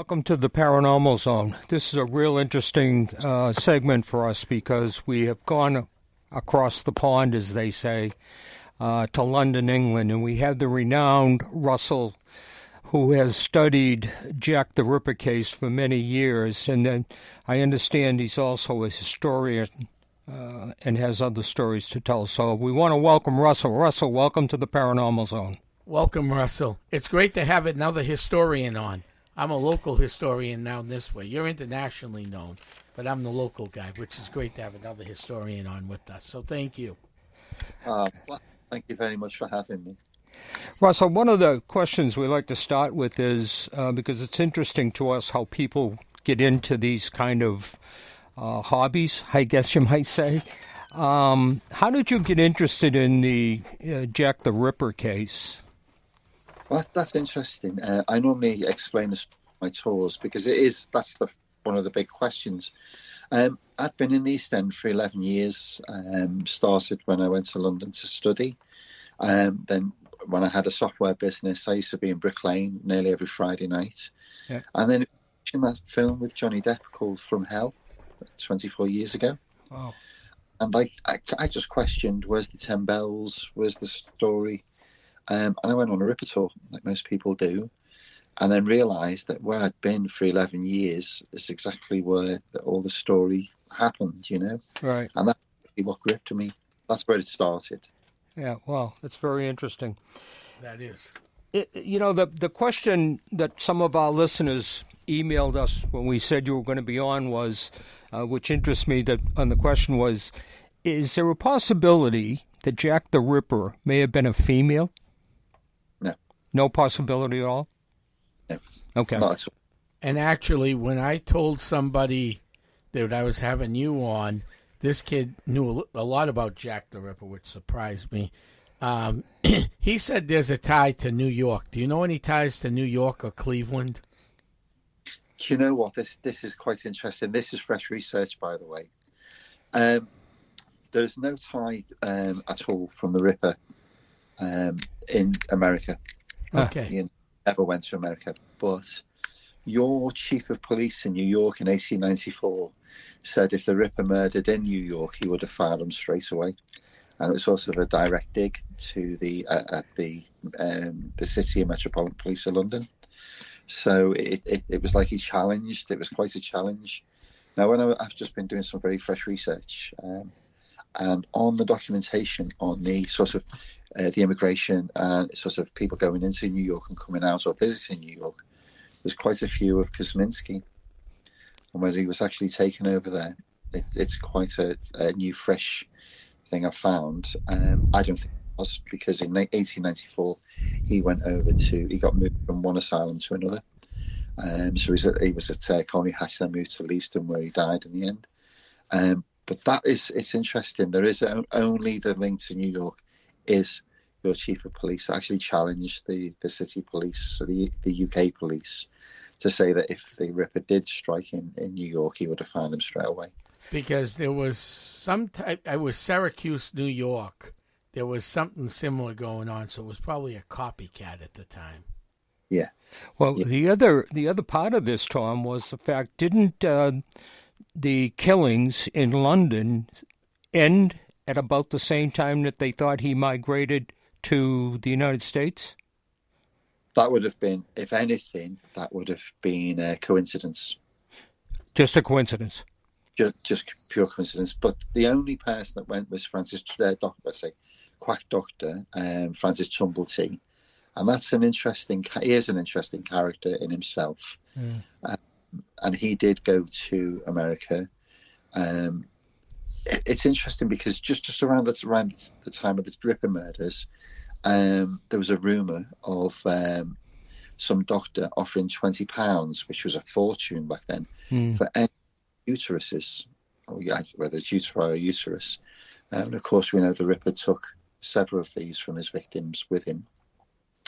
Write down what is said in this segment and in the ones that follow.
Welcome to the Paranormal Zone. This is a real interesting segment for us because we have gone across the pond, as they say, to London, England, and we have the renowned Russel, who has studied Jack the Ripper case for many years, and then I understand he's also a historian and has other stories to tell. So we want to welcome Russel. Russel, welcome to the Paranormal Zone. Welcome, Russell. It's great to have another historian on. I'm a local historian now this way. You're internationally known, but I'm the local guy, which is great to have another historian on with us. So thank you. Thank you very much for having me. Russell, one of the questions we like to start with is, because it's interesting to us how people get into these kind of hobbies, I guess you might say. How did you get interested in the Jack the Ripper case? Well, that's interesting. I normally explain this on my tours because that's one of the big questions. I'd been in the East End for 11 years, started when I went to London to study. Then when I had a software business, I used to be in Brick Lane nearly every Friday night. Yeah. And then watching that film with Johnny Depp called From Hell 24 years ago. Wow. And I just questioned, where's the 10 bells? Where's the story? And I went on a Ripper tour, like most people do, and then realised that where I'd been for 11 years is exactly where all the story happened, you know? Right. And that's really what gripped me. That's where it started. Yeah, well, that's very interesting. That is. The question that some of our listeners emailed us when we said you were going to be on was, which interests me, and the question was, is there a possibility that Jack the Ripper may have been a female? No. No possibility at all? No. Okay. Not at all. And actually, when I told somebody that I was having you on, this kid knew a lot about Jack the Ripper, which surprised me. He said there's a tie to New York. Do you know any ties to New York or Cleveland? Do you know what? This is quite interesting. This is fresh research, by the way. There's no tie at all from the Ripper in America. Okay. You never went to America. But your chief of police in New York in 1894 said if the Ripper murdered in New York, he would have fired him straight away. And it was sort of a direct dig to the City and Metropolitan Police of London. So it was like he challenged. It was quite a challenge. Now, I've just been doing some very fresh research, and on the documentation on the sort of the immigration and sort of people going into New York and coming out or visiting New York, there's quite a few of Kosminski, and whether he was actually taken over there, it's quite a new, fresh thing I've found. I don't think it was, because in 1894 he got moved from one asylum to another. So he was at Colney Hatch, then moved to Leiston, where he died in the end. But it's interesting. There is only the link to New York is your chief of police actually challenged the city police, the UK police, to say that if the Ripper did strike in New York, he would have found him straight away. Because there was some type, I was Syracuse, New York. There was something similar going on, so it was probably a copycat at the time. Yeah. Well, yeah. The other part of this, Tom, was the fact, didn't the killings in London end at about the same time that they thought he migrated to the United States? That would have been, if anything, that would have been a coincidence. Just a coincidence. Just pure coincidence. But the only person that went was quack doctor, Francis Tumblety. And that's he is an interesting character in himself. Mm. And he did go to America. It's interesting because just around the time of the Ripper murders, there was a rumour of some doctor offering £20, which was a fortune back then, for any uteruses, whether it's uteri or uterus. And of course, we know the Ripper took several of these from his victims with him.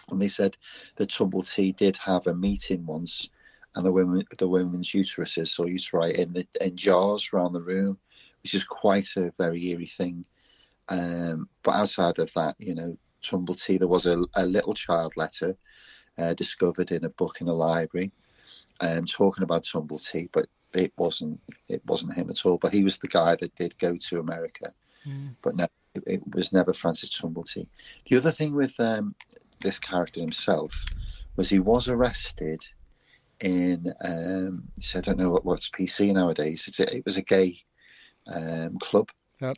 And they said that Tumblety did have a meeting once, and the women's uteruses or uteri in jars around the room, which is quite a very eerie thing. But outside of that, Tumblety, there was a little child letter discovered in a book in a library, talking about Tumblety, but it wasn't him at all. But he was the guy that did go to America, but no, it was never Francis Tumblety. The other thing with this character himself was he was arrested in so I don't know what's PC nowadays. It was a gay club. Yep.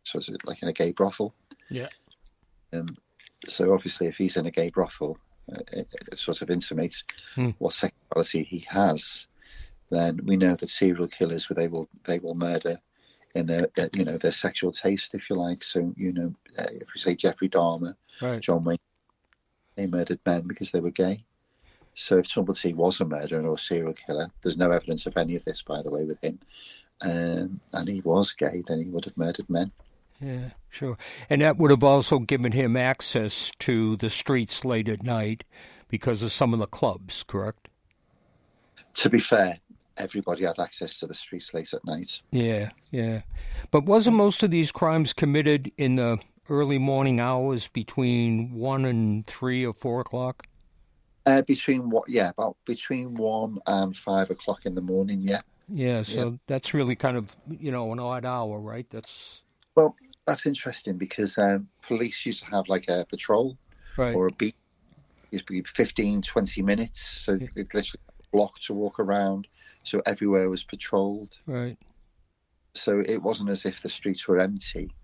So it's like in a gay brothel. Yeah. So obviously, if he's in a gay brothel, it sort of intimates what sexuality he has. Then we know that serial killers, they will murder in their sexual taste, if you like. So if we say Jeffrey Dahmer, right. John Wayne, they murdered men because they were gay. So if Tumblety was a murderer or a serial killer, there's no evidence of any of this, by the way, with him. And he was gay, then he would have murdered men. Yeah, sure. And that would have also given him access to the streets late at night because of some of the clubs, correct? To be fair, everybody had access to the streets late at night. Yeah. But wasn't most of these crimes committed in the early morning hours between 1 and 3 or 4 o'clock? Between 1 and 5 o'clock in the morning, yeah. Yeah, so that's really kind of, an odd hour, right? Well, that's interesting because police used to have like a patrol or a beat. It used to be 15, 20 minutes. So it's literally a block to walk around. So everywhere was patrolled. Right. So it wasn't as if the streets were empty.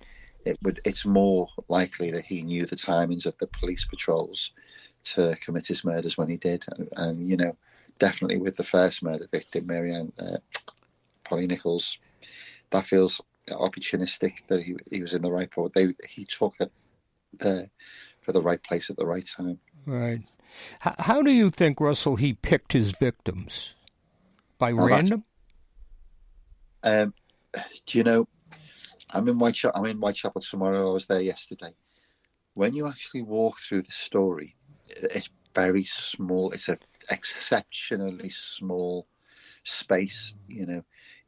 It's more likely that he knew the timings of the police patrols to commit his murders when he did. And definitely with the first murder victim, Polly Nichols, that feels opportunistic that he was in the right place. He took it for the right place at the right time. Right. How do you think, Russell, he picked his victims? By random? Do you know? I'm in Whitechapel tomorrow. I was there yesterday. When you actually walk through the story, it's very small. It's an exceptionally small space.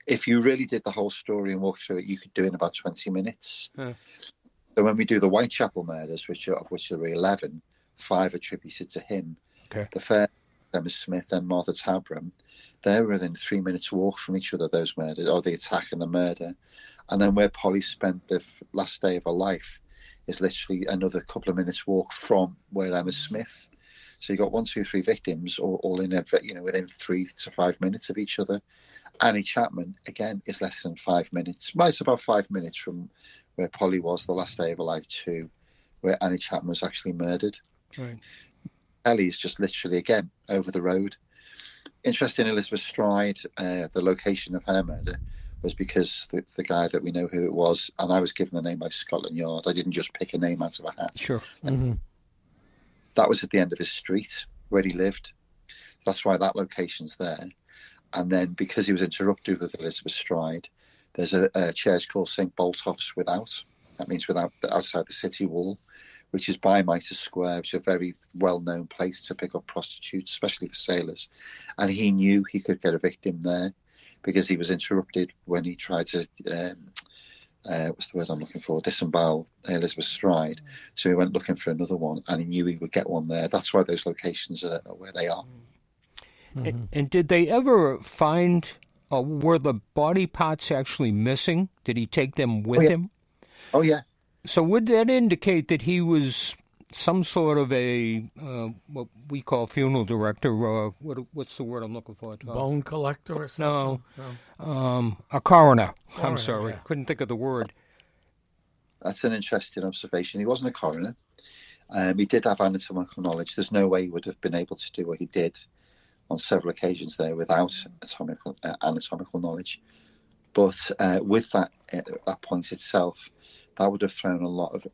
If you really did the whole story and walked through it, you could do it in about 20 minutes. So when we do the Whitechapel murders, of which there were 11, 5 attributed to him. Okay. The first, Emma Smith and Martha Tabram, they're within 3 minutes walk from each other, those murders, or the attack and the murder. And then where Polly spent the last day of her life is literally another couple of minutes walk from where Emma Smith. So you got 1, 2, 3 victims all in within 3 to 5 minutes of each other. Annie Chapman, again, is less than 5 minutes. Well, it's about 5 minutes from where Polly was the last day of her life to where Annie Chapman was actually murdered. Right. Ellie is just literally, again, over the road. Interesting, Elizabeth Stride, the location of her murder was because the guy that we know who it was, and I was given the name by Scotland Yard. I didn't just pick a name out of a hat. Sure. Mm-hmm. That was at the end of his street where he lived. That's why that location's there. And then because he was interrupted with Elizabeth Stride, there's a church called St. Boltoff's Without. That means outside the city wall, which is by Mitre Square, which is a very well-known place to pick up prostitutes, especially for sailors. And he knew he could get a victim there because he was interrupted when he tried to, what's the word I'm looking for, disembowel Elizabeth Stride. So he went looking for another one, and he knew he would get one there. That's why those locations are where they are. Mm-hmm. And did they ever find, were the body parts actually missing? Did he take them with him? Oh, yeah. So would that indicate that he was some sort of a, what we call funeral director, what's the word I'm looking for? Bone collector or something? No. A coroner. I'm sorry. Yeah. Couldn't think of the word. That's an interesting observation. He wasn't a coroner. He did have anatomical knowledge. There's no way he would have been able to do what he did on several occasions there without anatomical knowledge. But with that point itself, that would have thrown a lot of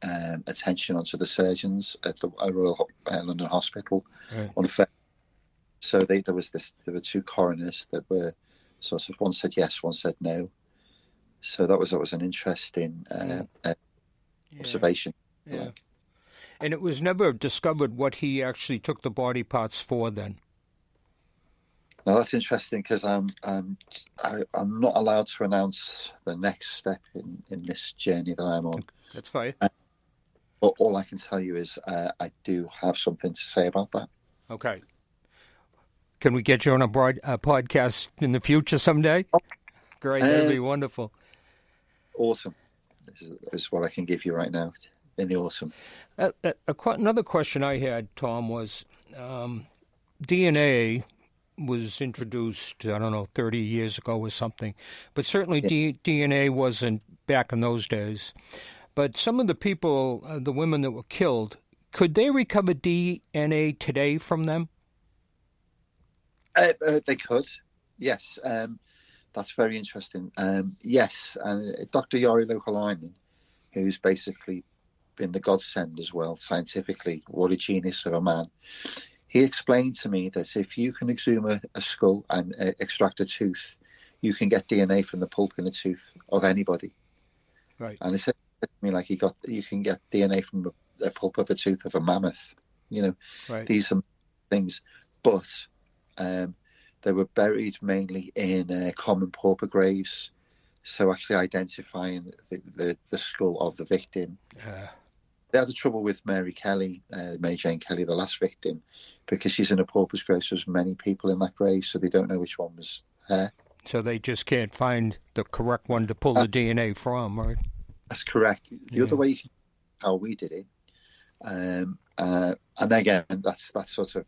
attention onto the surgeons at the Royal London Hospital. Right. So there were 2 coroners that were sort of, one said yes, one said no. So that was an interesting observation. Yeah. And it was never discovered what he actually took the body parts for then. Now that's interesting because I'm not allowed to announce the next step in this journey that I'm on. That's fine. But all I can tell you is I do have something to say about that. Okay. Can we get you on a podcast in the future someday? Great, that'd be wonderful. Awesome. This is what I can give you right now in the awesome. Another question I had, Tom, was DNA was introduced, I don't know, 30 years ago or something. But certainly DNA wasn't back in those days. But some of the people, the women that were killed, could they recover DNA today from them? They could, yes. That's very interesting. Yes, and Dr. Jari Louhelainen, who's basically been the godsend as well, scientifically, what a genius of a man. He explained to me that if you can exhume a skull and extract a tooth, you can get DNA from the pulp in a tooth of anybody. Right. And he said to me, like, you can get DNA from the pulp of a tooth of a mammoth. You know, right. These are things. But they were buried mainly in common pauper graves. So actually identifying the skull of the victim. They had the trouble with Mary Jane Kelly, the last victim, because she's in a pauper's grave, so there's many people in that grave, so they don't know which one was her. So they just can't find the correct one to pull the DNA from, right? That's correct. The other way you can how we did it, and again, that's sort of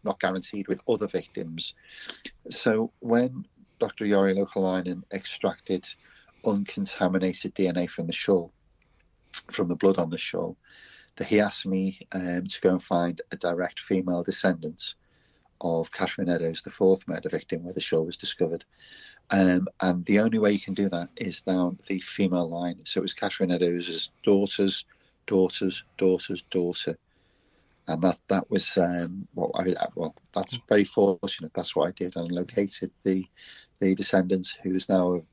not guaranteed with other victims. So when Dr. Jari Louhelainen extracted uncontaminated DNA from the skull, from the blood on the skull, that he asked me to go and find a direct female descendant of Catherine Eddowes, the fourth murder victim where the skull was discovered. And the only way you can do that is down the female line. So it was Catherine Eddowes' daughter's daughter. And that was that's very fortunate. That's what I did, and located the descendant, who is now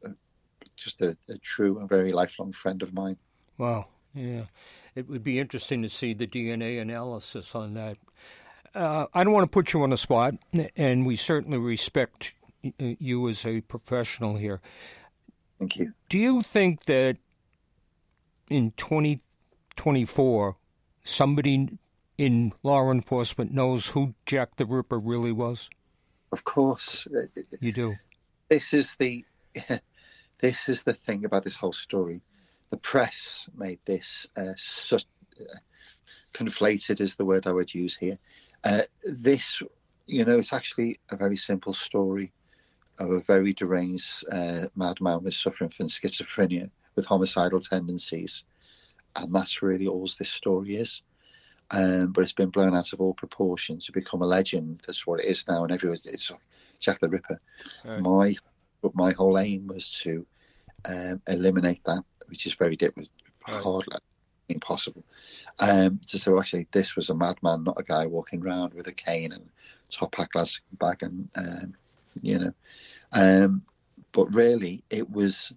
just a true and very lifelong friend of mine. Wow, yeah. It would be interesting to see the DNA analysis on that. I don't want to put you on the spot, and we certainly respect you as a professional here. Thank you. Do you think that in 2024, somebody in law enforcement knows who Jack the Ripper really was? Of course. You do. This is the thing about this whole story. The press made this conflated is the word I would use here. This, it's actually a very simple story of a very deranged madman who's suffering from schizophrenia with homicidal tendencies. And that's really all this story is. But it's been blown out of all proportion to become a legend. That's what it is now. And everyone, it's Jack the Ripper. Right. My whole aim was to eliminate that, which is very difficult, hard, impossible. So actually, this was a madman, not a guy walking around with a cane and top hat glass bag, and but really, it was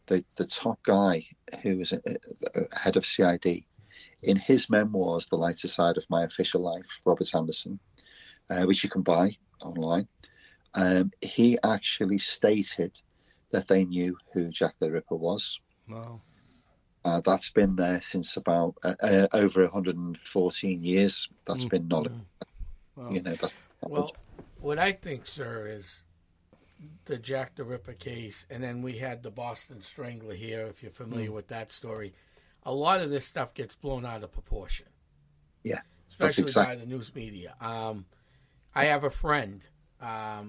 the top guy who was head of CID. In his memoirs, The Lighter Side of My Official Life, Robert Anderson, which you can buy online, he actually stated that they knew who Jack the Ripper was. Wow. That's been there since about over 114 years. That's been knowledge. Wow. That's well, what I think, sir, is the Jack the Ripper case, and then we had the Boston Strangler here, if you're familiar with that story. A lot of this stuff gets blown out of proportion. Yeah. Especially by the news media. I have a friend. I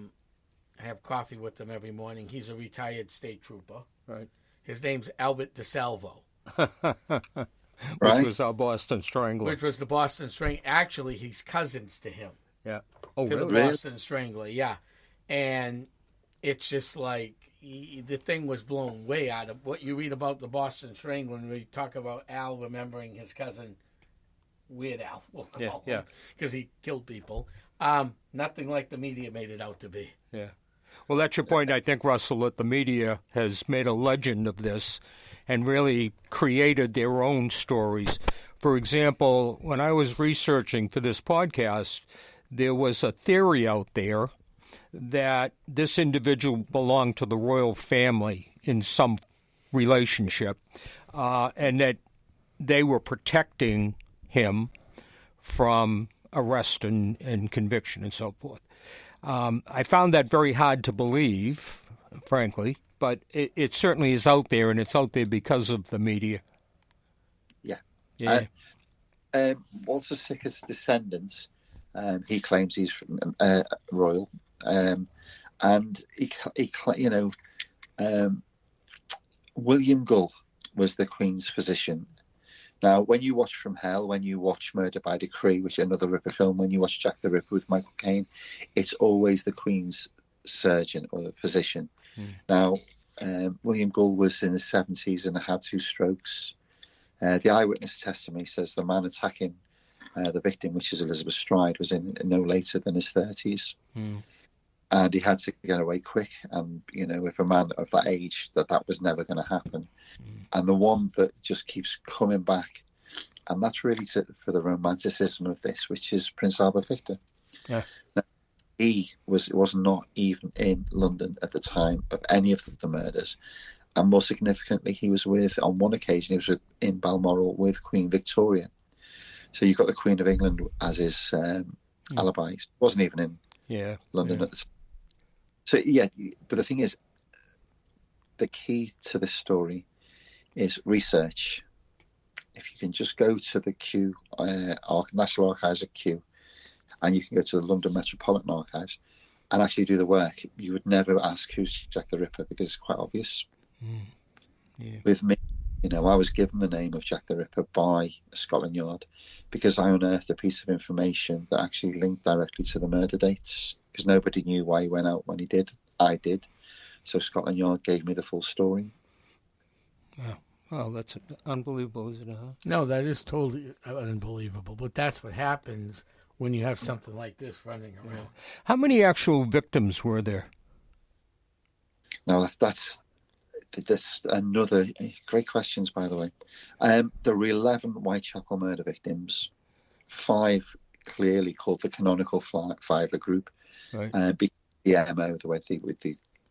have coffee with him every morning. He's a retired state trooper. Right. His name's Albert DeSalvo. Which was our Boston Strangler. Which was the Boston Strangler. Actually, he's cousins to him. Yeah. Oh, to really? The Boston Strangler, yeah. And it's just like the thing was blown way out of what you read about the Boston Strangler when we talk about Al remembering his cousin, Weird Al, we'll call him, because he killed people. Nothing like the media made it out to be. Yeah. Well, that's your point, I think, Russell, that the media has made a legend of this and really created their own stories. For example, when I was researching for this podcast, there was a theory out there that this individual belonged to the royal family in some relationship, and that they were protecting him from arrest and conviction and so forth. I found that very hard to believe, frankly, but it certainly is out there, and it's out there because of the media. Yeah. Yeah. Walter Sicker's descendants, he claims he's from royal, and William Gull was the Queen's physician. Now, when you watch From Hell, when you watch Murder by Decree, which is another Ripper film, when you watch Jack the Ripper with Michael Caine, it's always the Queen's surgeon or the physician. Now, William Gull was in his 70s and had 2 strokes. The eyewitness testimony says the man attacking the victim, which is Elizabeth Stride, was in no later than his 30s. And he had to get away quick. And, if a man of that age, that was never going to happen. And the one that just keeps coming back, and that's really for the romanticism of this, which is Prince Albert Victor. Yeah. Now, he was not even in London at the time of any of the murders. And more significantly, he was on one occasion, he was in Balmoral with Queen Victoria. So you've got the Queen of England as his alibi. He wasn't even in London at the time. So, but the thing is, the key to this story is research. If you can just go to the Kew, National Archives at Kew, and you can go to the London Metropolitan Archives and actually do the work, you would never ask who's Jack the Ripper because it's quite obvious. With me, I was given the name of Jack the Ripper by Scotland Yard because I unearthed a piece of information that actually linked directly to the murder dates, because nobody knew why he went out when he did. I did. So Scotland Yard gave me the full story. Wow. Well, that's unbelievable, isn't it? Huh? No, that is totally unbelievable. But that's what happens when you have something like this running around. How many actual victims were there? No, that's another great questions, by the way. There were 11 Whitechapel murder victims, 5 clearly called the canonical five, a group. Right. The MO, the way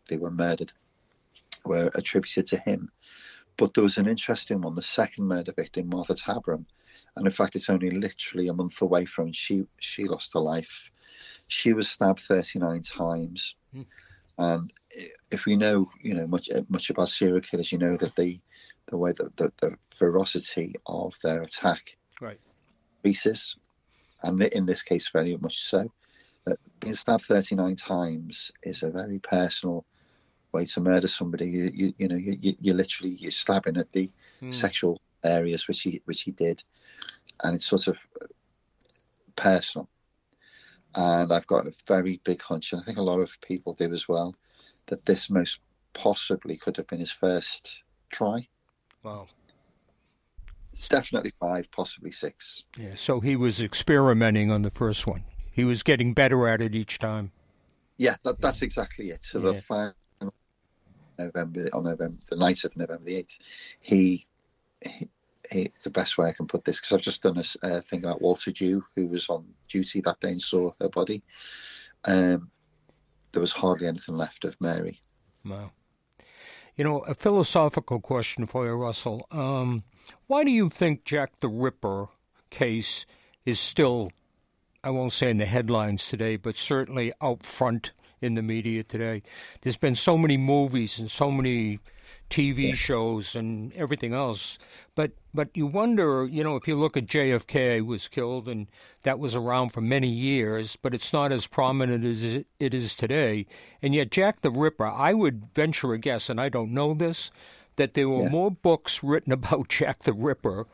they were murdered, were attributed to him. But there was an interesting one, the second murder victim, Martha Tabram, and in fact it's only literally a month away from she lost her life. She was stabbed 39 times. And if we know, much about serial killers, you know that the way that the ferocity of their attack increases, and in this case, very much so. That being stabbed 39 times is a very personal way to murder somebody. You're stabbing at the sexual areas, which he did, and it's sort of personal. And I've got a very big hunch, and I think a lot of people do as well, that this most possibly could have been his first try. Wow. It's definitely 5, possibly 6. Yeah, so he was experimenting on the first one. He was getting better at it each time. Yeah, that's exactly it. So the final the night of November the 8th, he the best way I can put this, because I've just done a thing about Walter Dew, who was on duty that day and saw her body. There was hardly anything left of Mary. Wow. A philosophical question for you, Russell. Why do you think Jack the Ripper case is still, I won't say in the headlines today, but certainly out front in the media today? There's been so many movies and so many TV shows and everything else. But you wonder, if you look at JFK was killed, and that was around for many years, but it's not as prominent as it is today. And yet Jack the Ripper, I would venture a guess, and I don't know this, that there were more books written about Jack the Ripper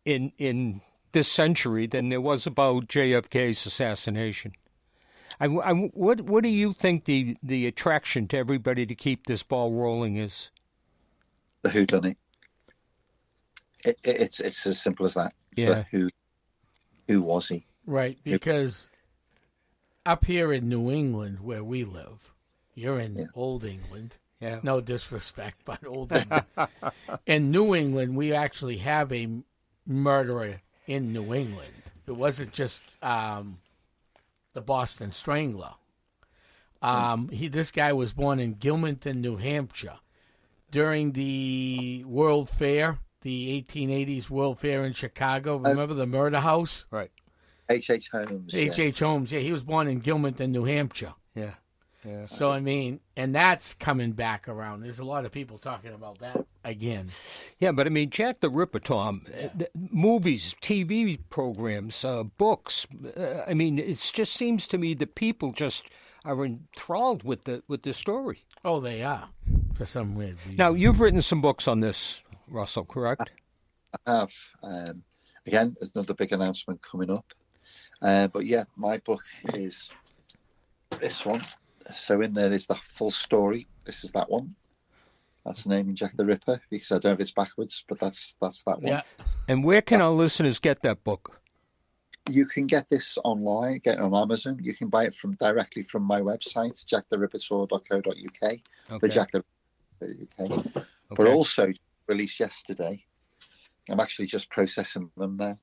in this century than there was about JFK's assassination. What do you think the attraction to everybody to keep this ball rolling is? The whodunit. It's as simple as that. Yeah. Who was he? Right, because up here in New England, where we live, you're in Old England. Yeah. No disrespect, but Old England. In New England, we actually have a murderer in New England. It wasn't just the Boston Strangler. This guy was born in Gilmanton, New Hampshire. During the World Fair, the 1880s World Fair in Chicago, remember the Murder House? Right. H.H. Holmes. H.H. Holmes, yeah, he was born in Gilmanton, New Hampshire. Yeah. Yeah. So, I mean, and that's coming back around. There's a lot of people talking about that again. Yeah, but I mean, Jack the Ripper, Tom, movies, TV programs, books. I mean, it just seems to me that people just are enthralled with the story. Oh, they are, for some weird reason. Now, you've written some books on this, Russell, correct? I have. Again, there's another big announcement coming up. But yeah, my book is this one. So in there is the full story. This is that one. That's the name in Jack the Ripper, because I don't know if it's backwards, but that's that one. Yeah. And where can our listeners get that book? You can get this online, get it on Amazon. You can buy it directly from my website, jacktherippertour.co.uk, for Jack the Ripper. But also released yesterday, I'm actually just processing them now,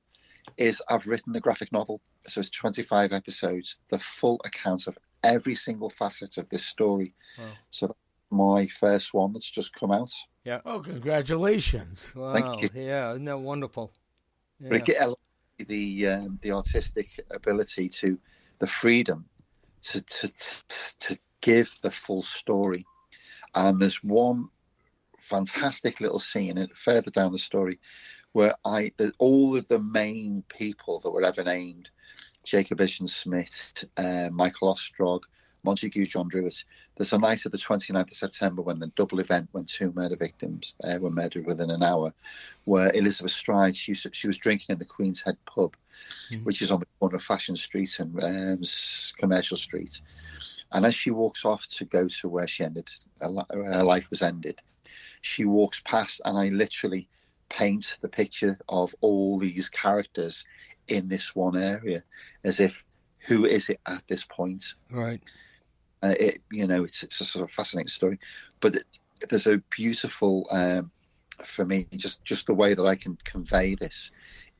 is I've written a graphic novel. So it's 25 episodes, the full account of every single facet of this story. Wow. So that's my first one that's just come out. Yeah. Oh, congratulations. Wow. Thank you. Yeah, isn't that wonderful? Yeah. But it allows the artistic ability to, the freedom to give the full story. And there's one fantastic little scene further down the story where all of the main people that were ever named, Jacob Isham-Smith, Michael Ostrog, Montague John Druitt. There's a night of the 29th of September when the double event when 2 murder victims were murdered within an hour, where Elizabeth Stride, she was drinking in the Queen's Head pub, which is on the corner of Fashion Street and Commercial Street. And as she walks off to go to where she ended, her life was ended, she walks past, and I literally paint the picture of all these characters in this one area, as if, who is it at this point? Right. It's a sort of fascinating story, but there's a beautiful, for me, just the way that I can convey this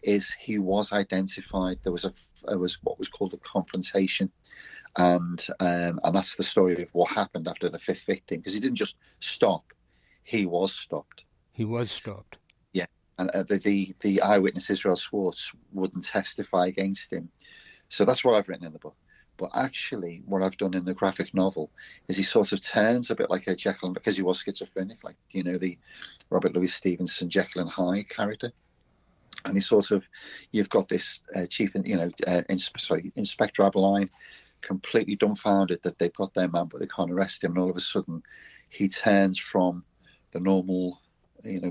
is he was identified. There was what was called a confrontation, and that's the story of what happened after the 5th victim, because he didn't just stop; he was stopped. He was stopped. Yeah, and the eyewitness Israel Schwartz wouldn't testify against him. So that's what I've written in the book. But actually, what I've done in the graphic novel is he sort of turns a bit like a Jekyll, because he was schizophrenic, like, the Robert Louis Stevenson Jekyll and Hyde character. And he sort of, you've got this Inspector Abeline, completely dumbfounded that they've got their man, but they can't arrest him. And all of a sudden, he turns from the normal,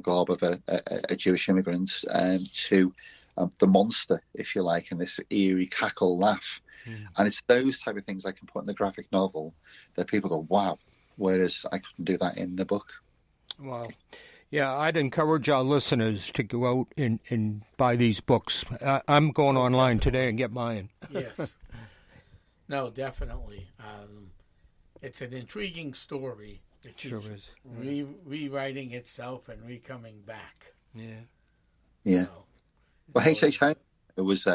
garb of a Jewish immigrant to the monster, if you like, and this eerie cackle laugh. And it's those type of things I can put in the graphic novel that people go, wow, whereas I couldn't do that in the book. Wow. Yeah, I'd encourage our listeners to go out and buy these books. I'm going online today and get mine. Yes. No, definitely. It's an intriguing story. It sure keeps is. rewriting itself and coming back. Yeah. Yeah. So, Well, H.H. Holmes, it was,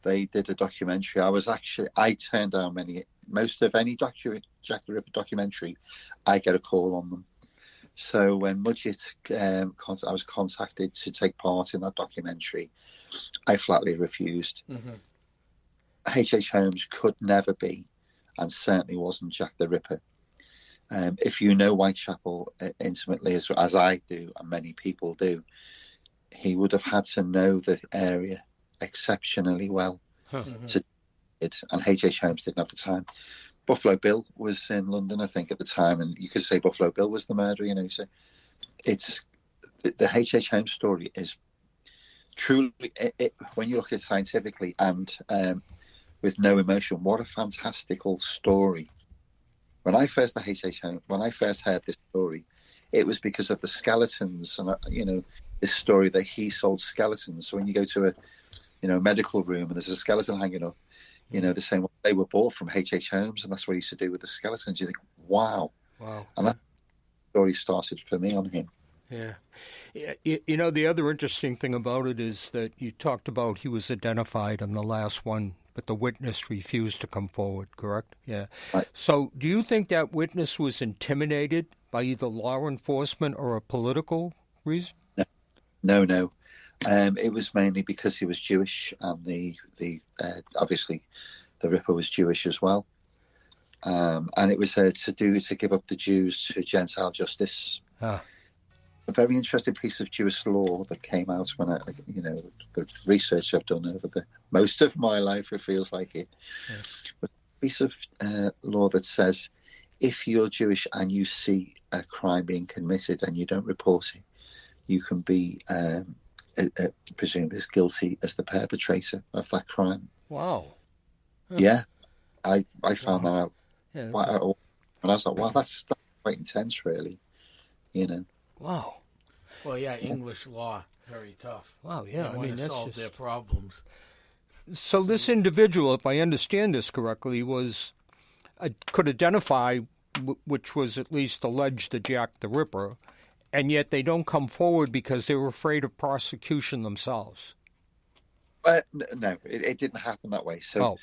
they did a documentary. I turned down most of any Jack the Ripper documentary. I get a call on them. So when Mudgett, I was contacted to take part in that documentary, I flatly refused. H.H. Holmes could never be, and certainly wasn't, Jack the Ripper. If you know Whitechapel intimately, as I do, and many people do, he would have had to know the area exceptionally well to it, and H.H. Holmes didn't have the time. Buffalo Bill was in London, I think, at the time, and you could say Buffalo Bill was the murderer, So it's the H.H. Holmes story is truly, when you look at it scientifically and with no emotion, what a fantastical story. When I first heard this story, it was because of the skeletons, and this story that he sold skeletons. So when you go to a medical room and there's a skeleton hanging up, they're saying, well, they were bought from H.H. Holmes, and that's what he used to do with the skeletons. You think, wow. And that story started for me on him. Yeah. The other interesting thing about it is that you talked about he was identified on the last one, but the witness refused to come forward, correct? Yeah. Right. So do you think that witness was intimidated by either law enforcement or a political reason? No. It was mainly because he was Jewish, and the obviously the Ripper was Jewish as well. And it was to give up the Jews to Gentile justice. Ah. A very interesting piece of Jewish law that came out when the research I've done over most of my life, it feels like it. Yeah. But a piece of law that says if you're Jewish and you see a crime being committed and you don't report it, you can be presumed as guilty as the perpetrator of that crime. Wow. Huh. Yeah, I found that out. Yeah, and I was like, wow, that's quite intense, really. Wow. Well, yeah, English law, very tough. Wow, yeah. They want to solve their problems. So this individual, if I understand this correctly, could identify, which was at least alleged to Jack the Ripper, and yet they don't come forward because they were afraid of prosecution themselves. No, it didn't happen that way. So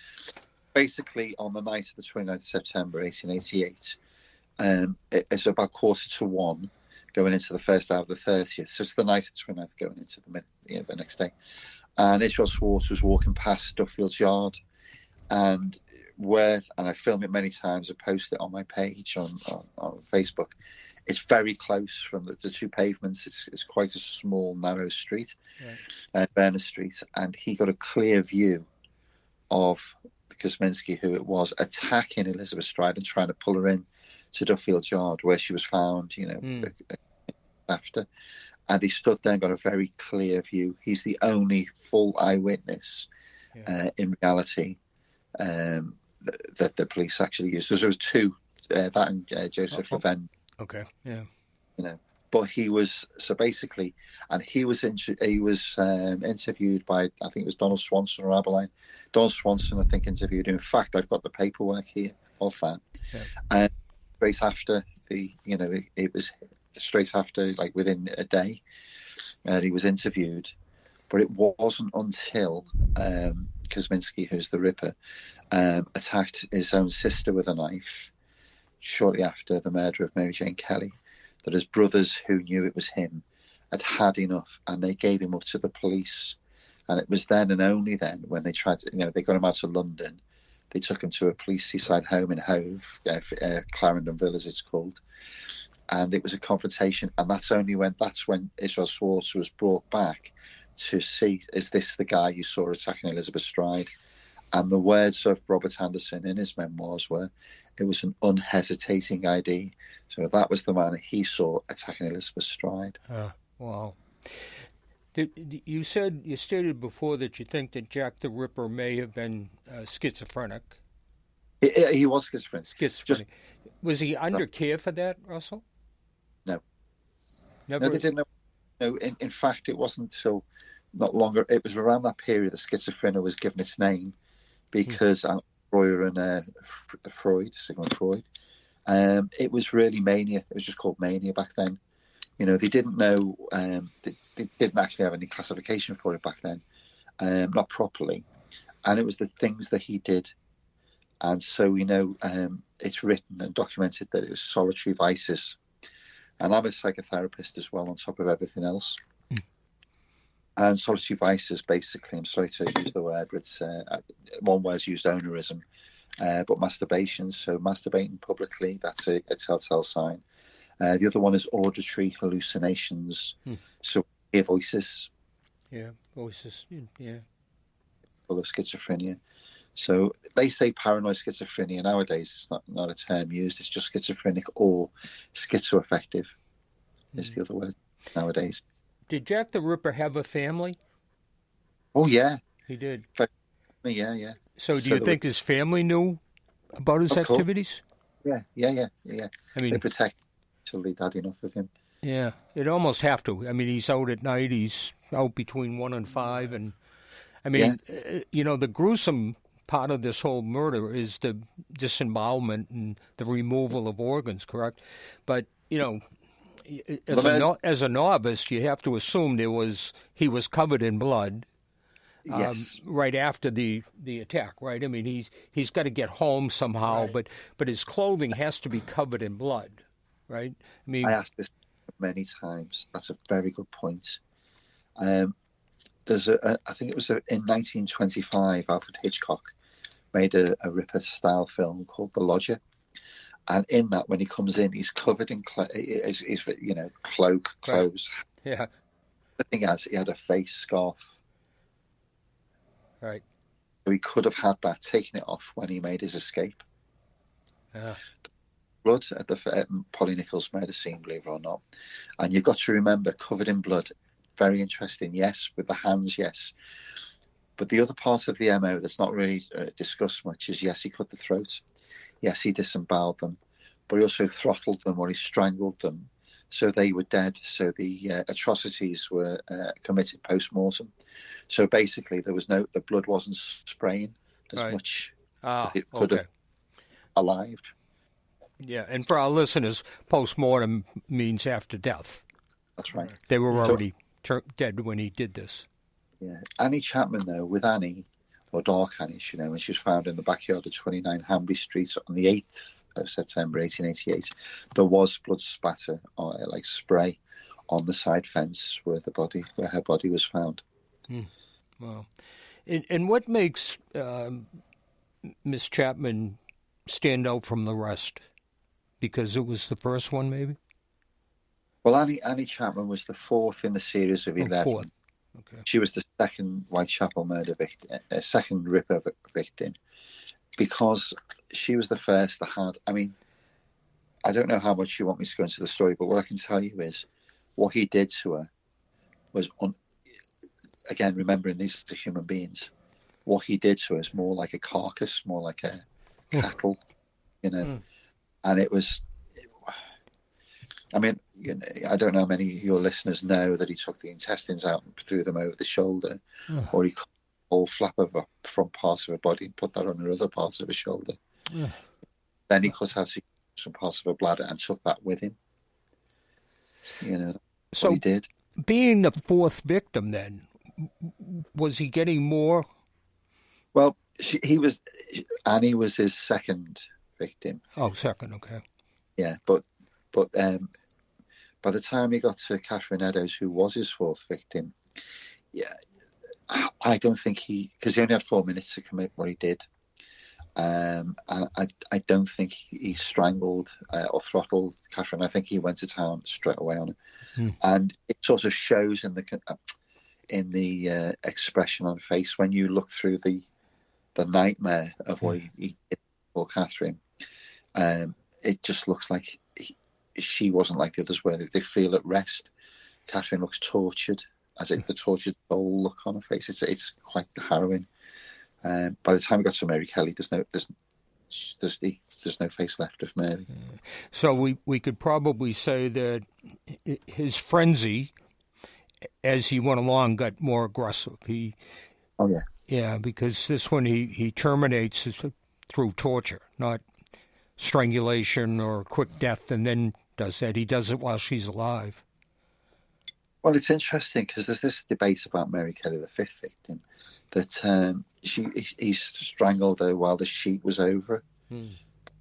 basically, on the night of the 29th of September, 1888, it's about 1:45 going into the first hour of the 30th. So it's the night of the 29th going into the next day. And Israel Swartz was walking past Duffield's Yard, and I film it many times. I post it on my page on Facebook. It's very close from the two pavements. It's quite a small, narrow street, Berners Street, and he got a clear view of Kosminski, who it was, attacking Elizabeth Stride and trying to pull her in to Duffield's Yard, where she was found, after. And he stood there and got a very clear view. He's the only full eyewitness, in reality, that the police actually used. There was two, that and Joseph Levin. Okay, yeah. But he was interviewed by, I think it was Donald Swanson or Aberline. Donald Swanson, I think, interviewed him. In fact, I've got the paperwork here of that. Yeah. And straight after it was straight after, like within a day, he was interviewed. But it wasn't until Kosminski, who's the Ripper, attacked his own sister with a knife shortly after the murder of Mary Jane Kelly, that his brothers, who knew it was him, had enough, and they gave him up to the police. And it was then and only then, when they tried to, they got him out of London, they took him to a police seaside home in Hove, Clarendonville as it's called, and it was a confrontation. And that's when Israel Swartz was brought back to see, is this the guy you saw attacking Elizabeth Stride? And the words of Robert Anderson in his memoirs were, it was an unhesitating ID. So that was the man he saw attacking Elizabeth Stride. Wow. You stated before that you think that Jack the Ripper may have been schizophrenic. He was schizophrenic. Was he under care for that, Russell? No. Never. No, they didn't know. No, in fact, it wasn't until not longer. It was around that period that schizophrenia was given its name, because Breuer and Sigmund Freud, it was really mania. It was just called mania back then. They didn't know. They didn't actually have any classification for it back then, not properly. And it was the things that he did. And so it's written and documented that it was solitary vices. And I'm a psychotherapist as well, on top of everything else. And solitary vices, basically, I'm sorry to use the word, but it's one word's used, onerism, but masturbation. So masturbating publicly, that's a telltale sign. The other one is auditory hallucinations. So hear voices. Yeah, voices. Yeah. Full of schizophrenia. So they say paranoid schizophrenia nowadays. It's not a term used. It's just schizophrenic or schizoaffective is the other word nowadays. Did Jack the Ripper have a family? Oh, yeah. He did? Yeah. So do you think his family knew about his activities? Yeah. I mean, they protect until they had enough of him. Yeah, it'd almost have to. I mean, he's out at night. He's out between 1 and 5. And, I mean, the gruesome part of this whole murder is the disembowelment and the removal of organs, correct? But, as a novice, you have to assume he was covered in blood. Yes. Right after the attack, right? I mean, he's got to get home somehow, right. but his clothing has to be covered in blood, right? I mean, I asked this many times. That's a very good point. there's I think it was in 1925, Alfred Hitchcock made a Ripper-style film called The Lodger. And in that, when he comes in, he's covered in cloak, clothes. Yeah. The thing is, he had a face scarf. Right. So he could have had that, taken it off when he made his escape. Yeah. Blood at the Polly Nichols murder scene, believe it or not. And you've got to remember, covered in blood. Very interesting, yes. With the hands, yes. But the other part of the MO that's not really discussed much is, yes, he cut the throat. Yes, he disemboweled them. But he also throttled them or he strangled them. So they were dead. So the atrocities were committed post-mortem. So basically, the blood wasn't spraying as much as it could have alive. Yeah, and for our listeners, post-mortem means after death. That's right. They were already dead when he did this. Yeah. Annie Chapman, though, with Annie, or Dark Annie, when she was found in the backyard of 29 Hanbury Street on the 8th of September 1888, there was blood spatter, like spray, on the side fence where her body was found. Wow. And what makes Miss Chapman stand out from the rest? Because it was the first one, maybe? Well, Annie Chapman was the fourth in the series of 11. Fourth. Okay. She was the second Whitechapel murder victim, second Ripper victim, because she was the first that had. I mean, I don't know how much you want me to go into the story, but what I can tell you is what he did to her was, again, remembering these are human beings, what he did to her is more like a carcass, more like a cattle, and it was. I mean, I don't know how many of your listeners know that he took the intestines out and threw them over the shoulder, or he cut the whole flap of her front parts of her body and put that on her other parts of her shoulder. Then he cut out some parts of her bladder and took that with him. So what he did. Being the fourth victim, then, was he getting more? Well, Annie was his second victim. Oh, second, okay. Yeah, but by the time he got to Catherine Eddowes, who was his fourth victim, I don't think because he only had 4 minutes to commit what he did, and I don't think he strangled or throttled Catherine. I think he went to town straight away on her, and it sort of shows in the expression on her face when you look through the nightmare of what he did for Catherine. It just looks like she wasn't like the others where they feel at rest. Catherine looks tortured, as if the tortured soul look on her face. It's quite harrowing. By the time we got to Mary Kelly, there's no face left of Mary. So we could probably say that his frenzy, as he went along, got more aggressive. Yeah, because this one he terminates through torture, not strangulation or quick death, and then does that. He does it while she's alive. Well, it's interesting because there's this debate about Mary Kelly, the fifth victim, that he strangled her while the sheet was over her. I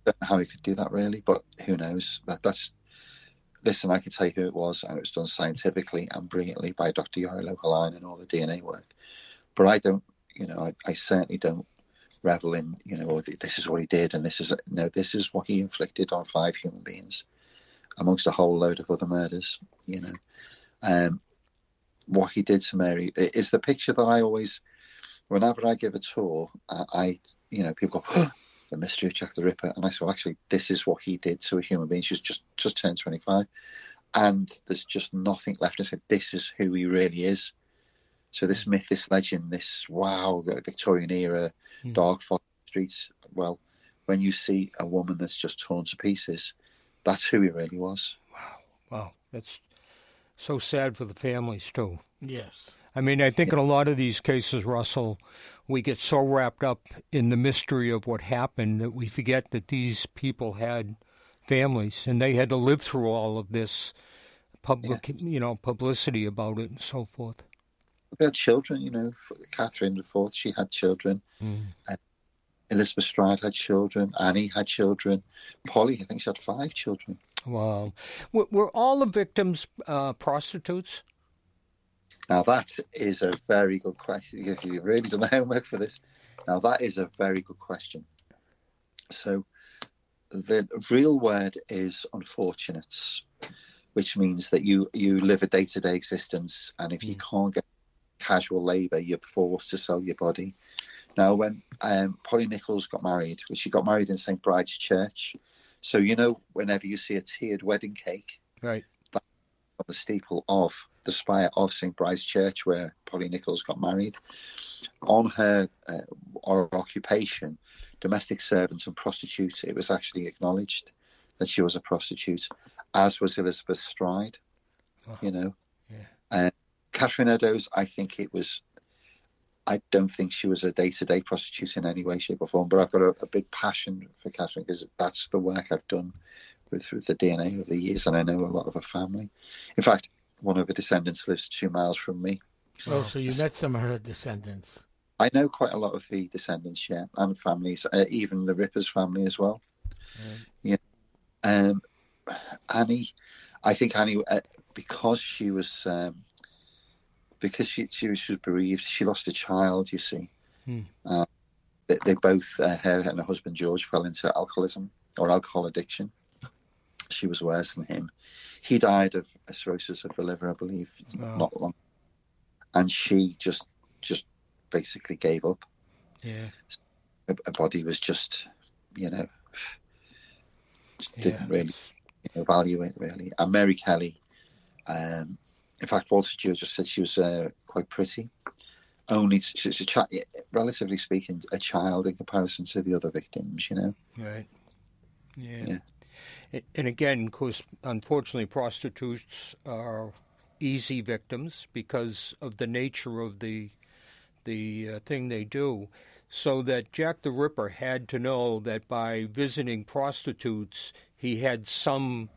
don't know how he could do that, really, but who knows? Listen, I can tell you who it was, and it was done scientifically and brilliantly by Dr. Yari Lohaline and all the DNA work. But I don't, I certainly don't revel in, this is what he did, and this is what he inflicted on 5 human beings, amongst a whole load of other murders. What he did to Mary is the picture that I always, whenever I give a tour, people go, oh, the mystery of Jack the Ripper, and I say, well, actually, this is what he did to a human being. She's just turned 25, and there's just nothing left. I said, this is who he really is. So this myth, this legend, this Victorian era, dark fog streets. Well, when you see a woman that's just torn to pieces, that's who he really was. Wow, that's so sad for the families too. Yes. I mean, I think in a lot of these cases, Russell, we get so wrapped up in the mystery of what happened that we forget that these people had families and they had to live through all of this publicity about it and so forth. They had children, Catherine IV, she had children. Elizabeth Stride had children. Annie had children. Polly, I think she had 5 children. Wow. Were all the victims prostitutes? Now, that is a very good question. You've really done the homework for this. Now, that is a very good question. So, the real word is unfortunates, which means that you live a day-to-day existence, and if you can't get casual labour, you're forced to sell your body. Now, when Polly Nichols got married, she got married in St. Bride's Church. So, whenever you see a tiered wedding cake, Right. that's on the steeple of the spire of St. Bride's Church, where Polly Nichols got married. On her or occupation, domestic servants and prostitutes, it was actually acknowledged that she was a prostitute, as was Elizabeth Stride. Yeah. Catherine Eddowes, I don't think she was a day-to-day prostitute in any way, shape or form, but I've got a big passion for Catherine because that's the work I've done with the DNA over the years, and I know a lot of her family. In fact, one of her descendants lives 2 miles from me. Oh, so you met some of her descendants. I know quite a lot of the descendants, yeah, and families, even the Rippers family as well. Yeah. Annie, I think Annie, because she was bereaved, she lost a child, you see. They both, her and her husband George, fell into alcoholism or alcohol addiction. She was worse than him. He died of a cirrhosis of the liver, I believe, not long. And she just basically gave up. Yeah. Her body was just didn't really value it, really. And Mary Kelly, in fact, Walter Stewart just said she was quite pretty. Only she's relatively speaking, a child in comparison to the other victims, Right. Yeah. And again, of course, unfortunately, prostitutes are easy victims because of the nature of the thing they do. So that Jack the Ripper had to know that by visiting prostitutes, he had some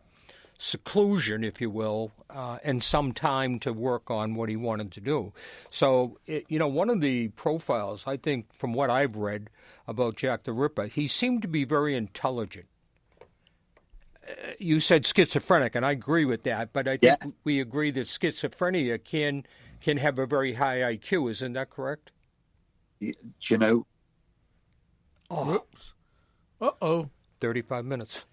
seclusion, if you will, and some time to work on what he wanted to do. So, one of the profiles, I think, from what I've read about Jack the Ripper, he seemed to be very intelligent. You said schizophrenic, and I agree with that, but I think we agree that schizophrenia can have a very high IQ. Isn't that correct? Do you know? Oh. Uh-oh. 35 minutes.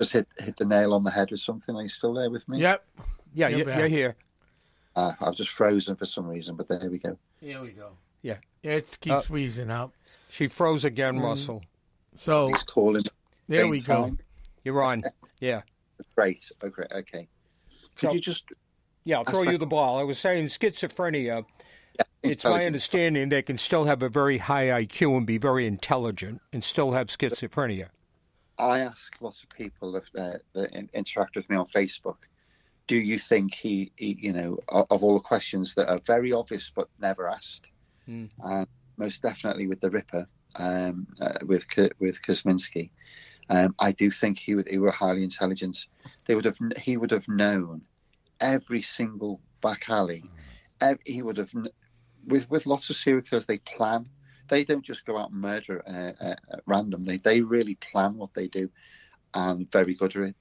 Just hit the nail on the head with something. Are you still there with me? Yep. Yeah, you're here. I've just frozen for some reason, but there we go. Here we go. Yeah. It keeps freezing out. She froze again, Russell. So he's calling. There we go. You're on. Yeah. Great. Okay. Could you just... Yeah, I'll throw you the ball. I was saying schizophrenia, it's my understanding they can still have a very high IQ and be very intelligent and still have schizophrenia. I ask lots of people that interact with me on Facebook, do you think he of all the questions that are very obvious but never asked, and most definitely with the Ripper, with Kosminski, I do think he were highly intelligent. He would have known every single back alley. He would have, with lots of serial killers, they plan. They don't just go out and murder at random. They really plan what they do, and very good at it.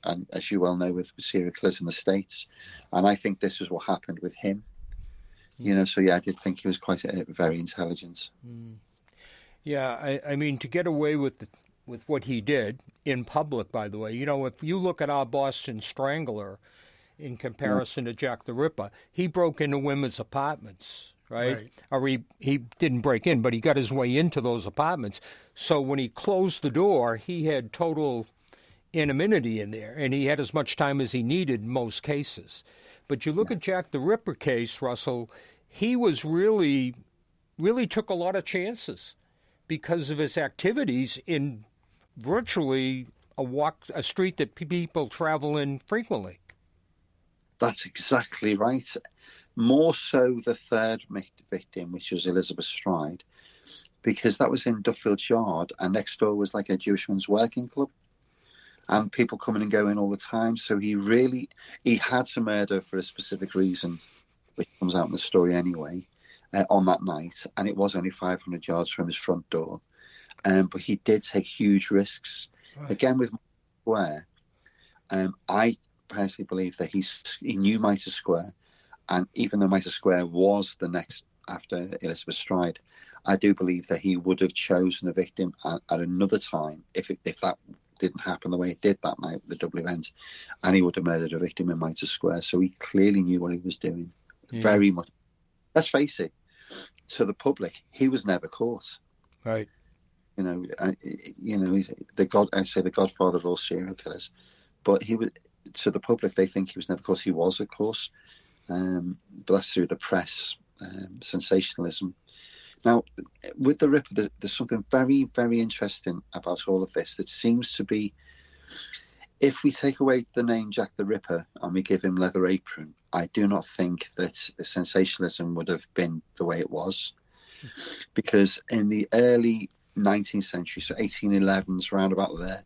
And as you well know, with serial killers in the States, and I think this is what happened with him. So I did think he was quite very intelligent. Yeah, I mean, to get away with what he did in public, by the way, if you look at our Boston Strangler in comparison to Jack the Ripper, he broke into women's apartments, right? Or he didn't break in, but he got his way into those apartments. So when he closed the door, he had total anonymity in there, and he had as much time as he needed in most cases. But you look at Jack the Ripper case, Russell, he was really took a lot of chances because of his activities in virtually a street that people travel in frequently. That's exactly right. More so the third victim, which was Elizabeth Stride, because that was in Duffield's Yard, and next door was like a Jewish men's working club, and people coming and going all the time. So he had to murder for a specific reason, which comes out in the story anyway, on that night, and it was only 500 yards from his front door. But he did take huge risks. Right. Again, with Square, I personally believe that he knew Mitre Square, And even though Mitre Square was the next after Elizabeth Stride, I do believe that he would have chosen a victim at another time if that didn't happen the way it did that night, the double event, and he would have murdered a victim in Mitre Square. So he clearly knew what he was doing, very much. Let's face it, to the public, he was never caught. Right. He's the godfather of all serial killers. But he was, to the public, they think he was never caught. He was, of course, but that's through the press sensationalism. Now, with the Ripper, there's something very, very interesting about all of this that seems to be, if we take away the name Jack the Ripper and we give him Leather Apron, I do not think that the sensationalism would have been the way it was. Because in the early 19th century, so 1811s, round about there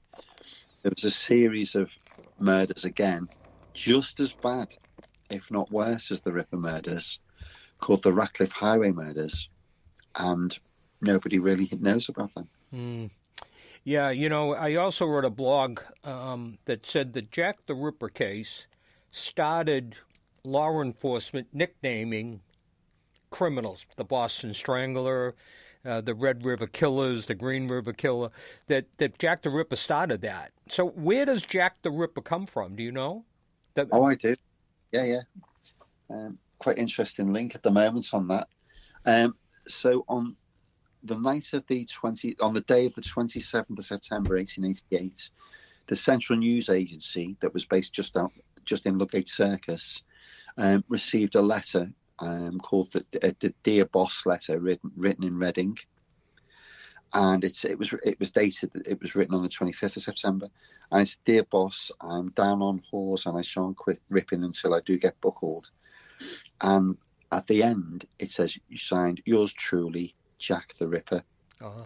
was a series of murders again, just as bad, if not worse, as the Ripper murders, called the Ratcliffe Highway murders. And nobody really knows about them. Yeah, I also wrote a blog that said the Jack the Ripper case started law enforcement nicknaming criminals, the Boston Strangler, the Red River Killers, the Green River Killer, that Jack the Ripper started that. So where does Jack the Ripper come from? Do you know? I do. Yeah. Quite interesting link at the moment on that. So on the day of the 27th of September, 1888, the Central News Agency that was based just in Ludgate Circus received a letter called the Dear Boss letter, written in red ink, and it was dated. It was written on the 25th of September, and it's Dear Boss, I'm down on horse and I shan't quit ripping until I do get buckled. And at the end, it says, you signed, yours truly, Jack the Ripper. Uh-huh.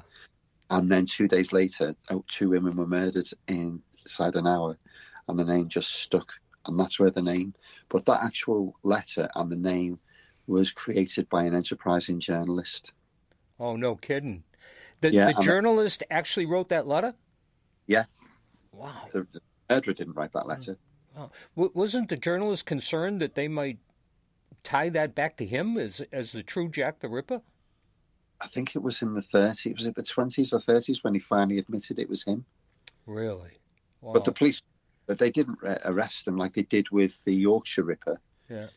And then 2 days later, 2 women were murdered inside an hour, and the name just stuck. And that's where the name. But that actual letter and the name was created by an enterprising journalist. Oh, no kidding. The journalist actually wrote that letter? Yeah. Wow. The murderer didn't write that letter. Wow. Wasn't the journalist concerned that they might tie that back to him as the true Jack the Ripper? I think it was in the 30s. Was it the 20s or 30s when he finally admitted it was him? Really? Wow. But the police, they didn't arrest him like they did with the Yorkshire Ripper. Yeah.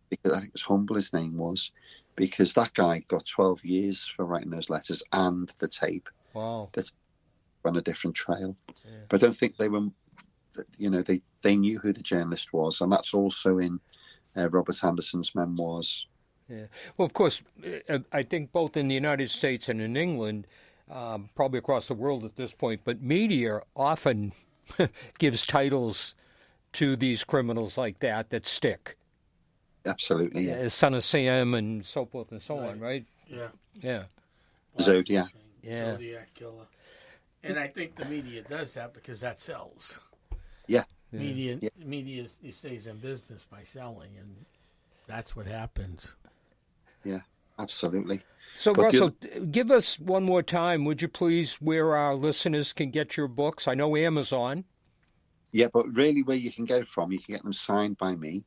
Because I think it was Humble, his name was, because that guy got 12 years for writing those letters and the tape. Wow. That's on a different trail. Yeah. But I don't think they were, they knew who the journalist was. And that's also in Robert Anderson's memoirs. Yeah. Well, of course, I think both in the United States and in England, probably across the world at this point, but media often gives titles to these criminals like that stick. Absolutely, yeah. Son of Sam and so forth and so on, right? Yeah. Zodiac. Yeah. Zodiac Killer. And I think the media does that because that sells. Yeah. Media stays in business by selling, and that's what happens. Yeah, absolutely. So, but Russell, give us one more time, would you please, where our listeners can get your books? I know Amazon. Yeah, but really where you can get it from, you can get them signed by me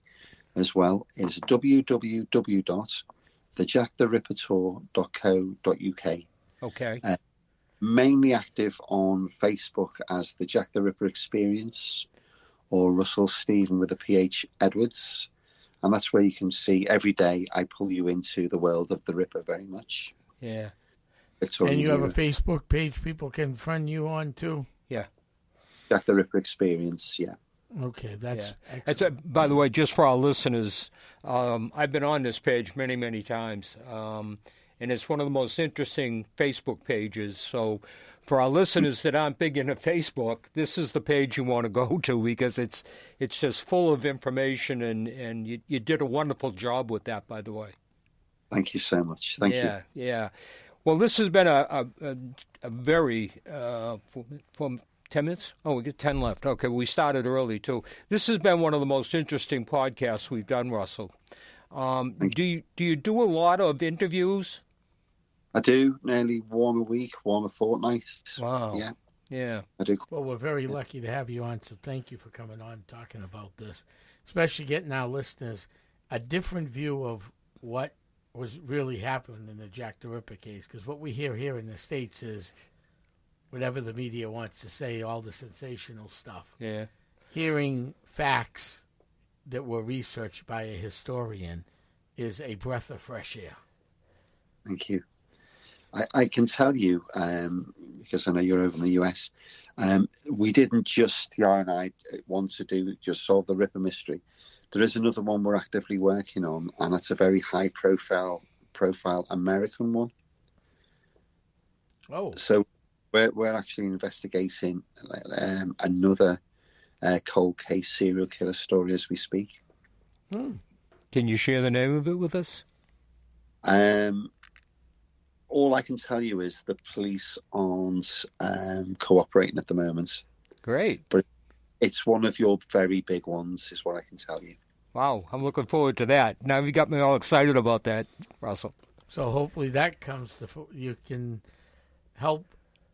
as well, is www.thejacktherippertour.co.uk. Okay. Mainly active on Facebook as the Jack the Ripper Experience, or Russell Stephen with a PH Edwards. And that's where you can see every day I pull you into the world of the Ripper very much. Yeah. And you have a Facebook page people can friend you on too? Yeah. Jack the Ripper Experience, yeah. Okay, that's excellent. By the way, just for our listeners, I've been on this page many, many times, and it's one of the most interesting Facebook pages. So for our listeners that aren't big into Facebook, this is the page you want to go to because it's just full of information, and you did a wonderful job with that, by the way. Thank you so much. Thank you. Yeah. Well, this has been a very from 10 minutes? Oh, we get 10 left. Okay, we started early, too. This has been one of the most interesting podcasts we've done, Russell. Do you do a lot of interviews? I do, nearly one a week, one a fortnight. Wow. Yeah, I do. Well, we're very lucky to have you on, so thank you for coming on and talking about this, especially getting our listeners a different view of what was really happening in the Jack the Ripper case. Because what we hear here in the States is whatever the media wants to say, all the sensational stuff. Yeah. Hearing facts that were researched by a historian is a breath of fresh air. Thank you. I can tell you, because I know you're over in the US, we didn't just, Yara and I, want to just solve the Ripper mystery. There is another one we're actively working on, and it's a very high profile American one. Oh. So we're actually investigating another cold case serial killer story as we speak. Can you share the name of it with us? All I can tell you is the police aren't cooperating at the moment. Great. But it's one of your very big ones, is what I can tell you. Wow, I'm looking forward to that. Now you got me all excited about that, Russell. So hopefully that comes to you can help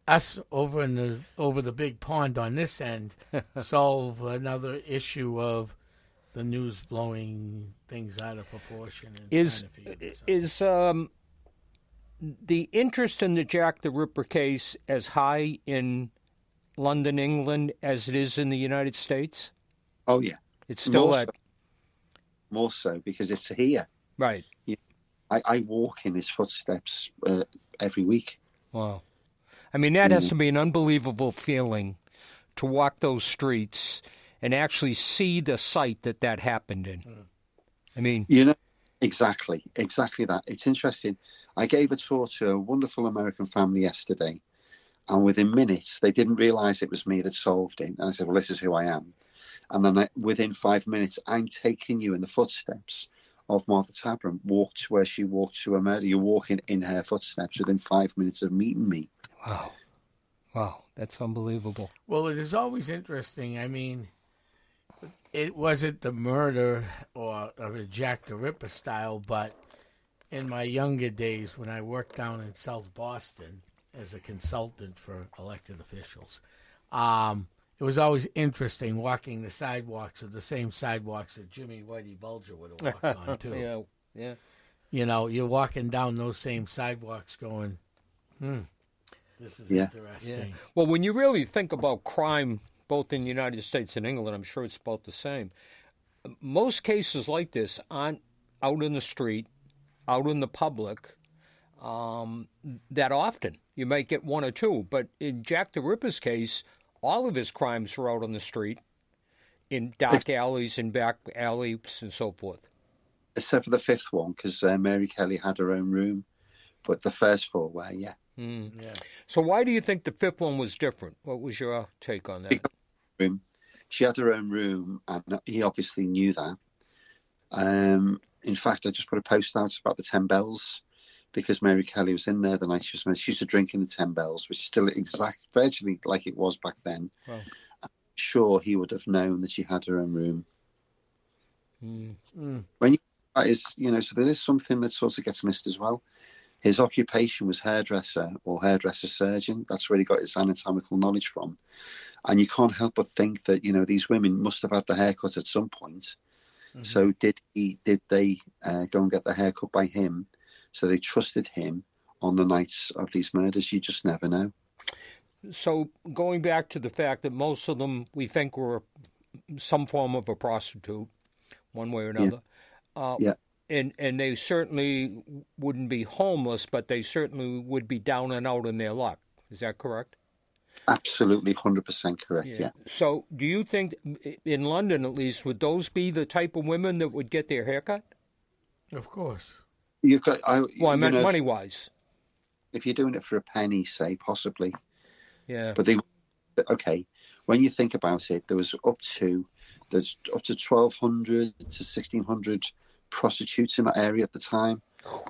us over the big pond on this end solve another issue of the news blowing things out of proportion. And Is the interest in the Jack the Ripper case as high in London, England, as it is in the United States? Oh, yeah. It's still more so because it's here. Right. I walk in his footsteps every week. Wow. I mean, that has to be an unbelievable feeling to walk those streets and actually see the site that happened in. I mean... Exactly that. It's interesting. I gave a tour to a wonderful American family yesterday, and within minutes, they didn't realize it was me that solved it. And I said, well, this is who I am. And then within 5 minutes, I'm taking you in the footsteps of Martha Tabram, walked where she walked to a murder. You're walking in her footsteps within 5 minutes of meeting me. Wow, that's unbelievable. Well, it is always interesting. I mean, it wasn't the murder or a Jack the Ripper style, but in my younger days when I worked down in South Boston as a consultant for elected officials, it was always interesting walking the sidewalks of the same sidewalks that Jimmy Whitey Bulger would have walked on, too. Yeah. You know, you're walking down those same sidewalks going, this is interesting. Yeah. Well, when you really think about crime, both in the United States and England, I'm sure it's about the same. Most cases like this aren't out in the street, out in the public, that often. You might get one or two, but in Jack the Ripper's case, all of his crimes were out on the street, in dark alleys and back alleys and so forth. Except for the fifth one, because Mary Kelly had her own room, but the first four were, yeah. Yeah. So why do you think the fifth one was different? What was your take on that? She had her own room, and he obviously knew that. In fact, I just put a post out about the 10 bells, because Mary Kelly was in there the night she was married. She used to drink in the 10 bells, which is still virtually like it was back then. Wow. I'm sure he would have known that she had her own room. When you so there is something that sort of gets missed as well. His occupation was hairdresser or hairdresser surgeon. That's where he got his anatomical knowledge from. And you can't help but think that, these women must have had the haircut at some point. Mm-hmm. So did they go and get the haircut by him? So they trusted him on the nights of these murders. You just never know. So going back to the fact that most of them we think were some form of a prostitute, one way or another. Yeah. And they certainly wouldn't be homeless, but they certainly would be down and out in their luck. Is that correct? Absolutely, 100% correct, yeah. So do you think, in London at least, would those be the type of women that would get their haircut? Of course. I meant money-wise. If you're doing it for a penny, say, possibly. Yeah. But when you think about it, there's up to 1,200 to 1,600 prostitutes in that area at the time.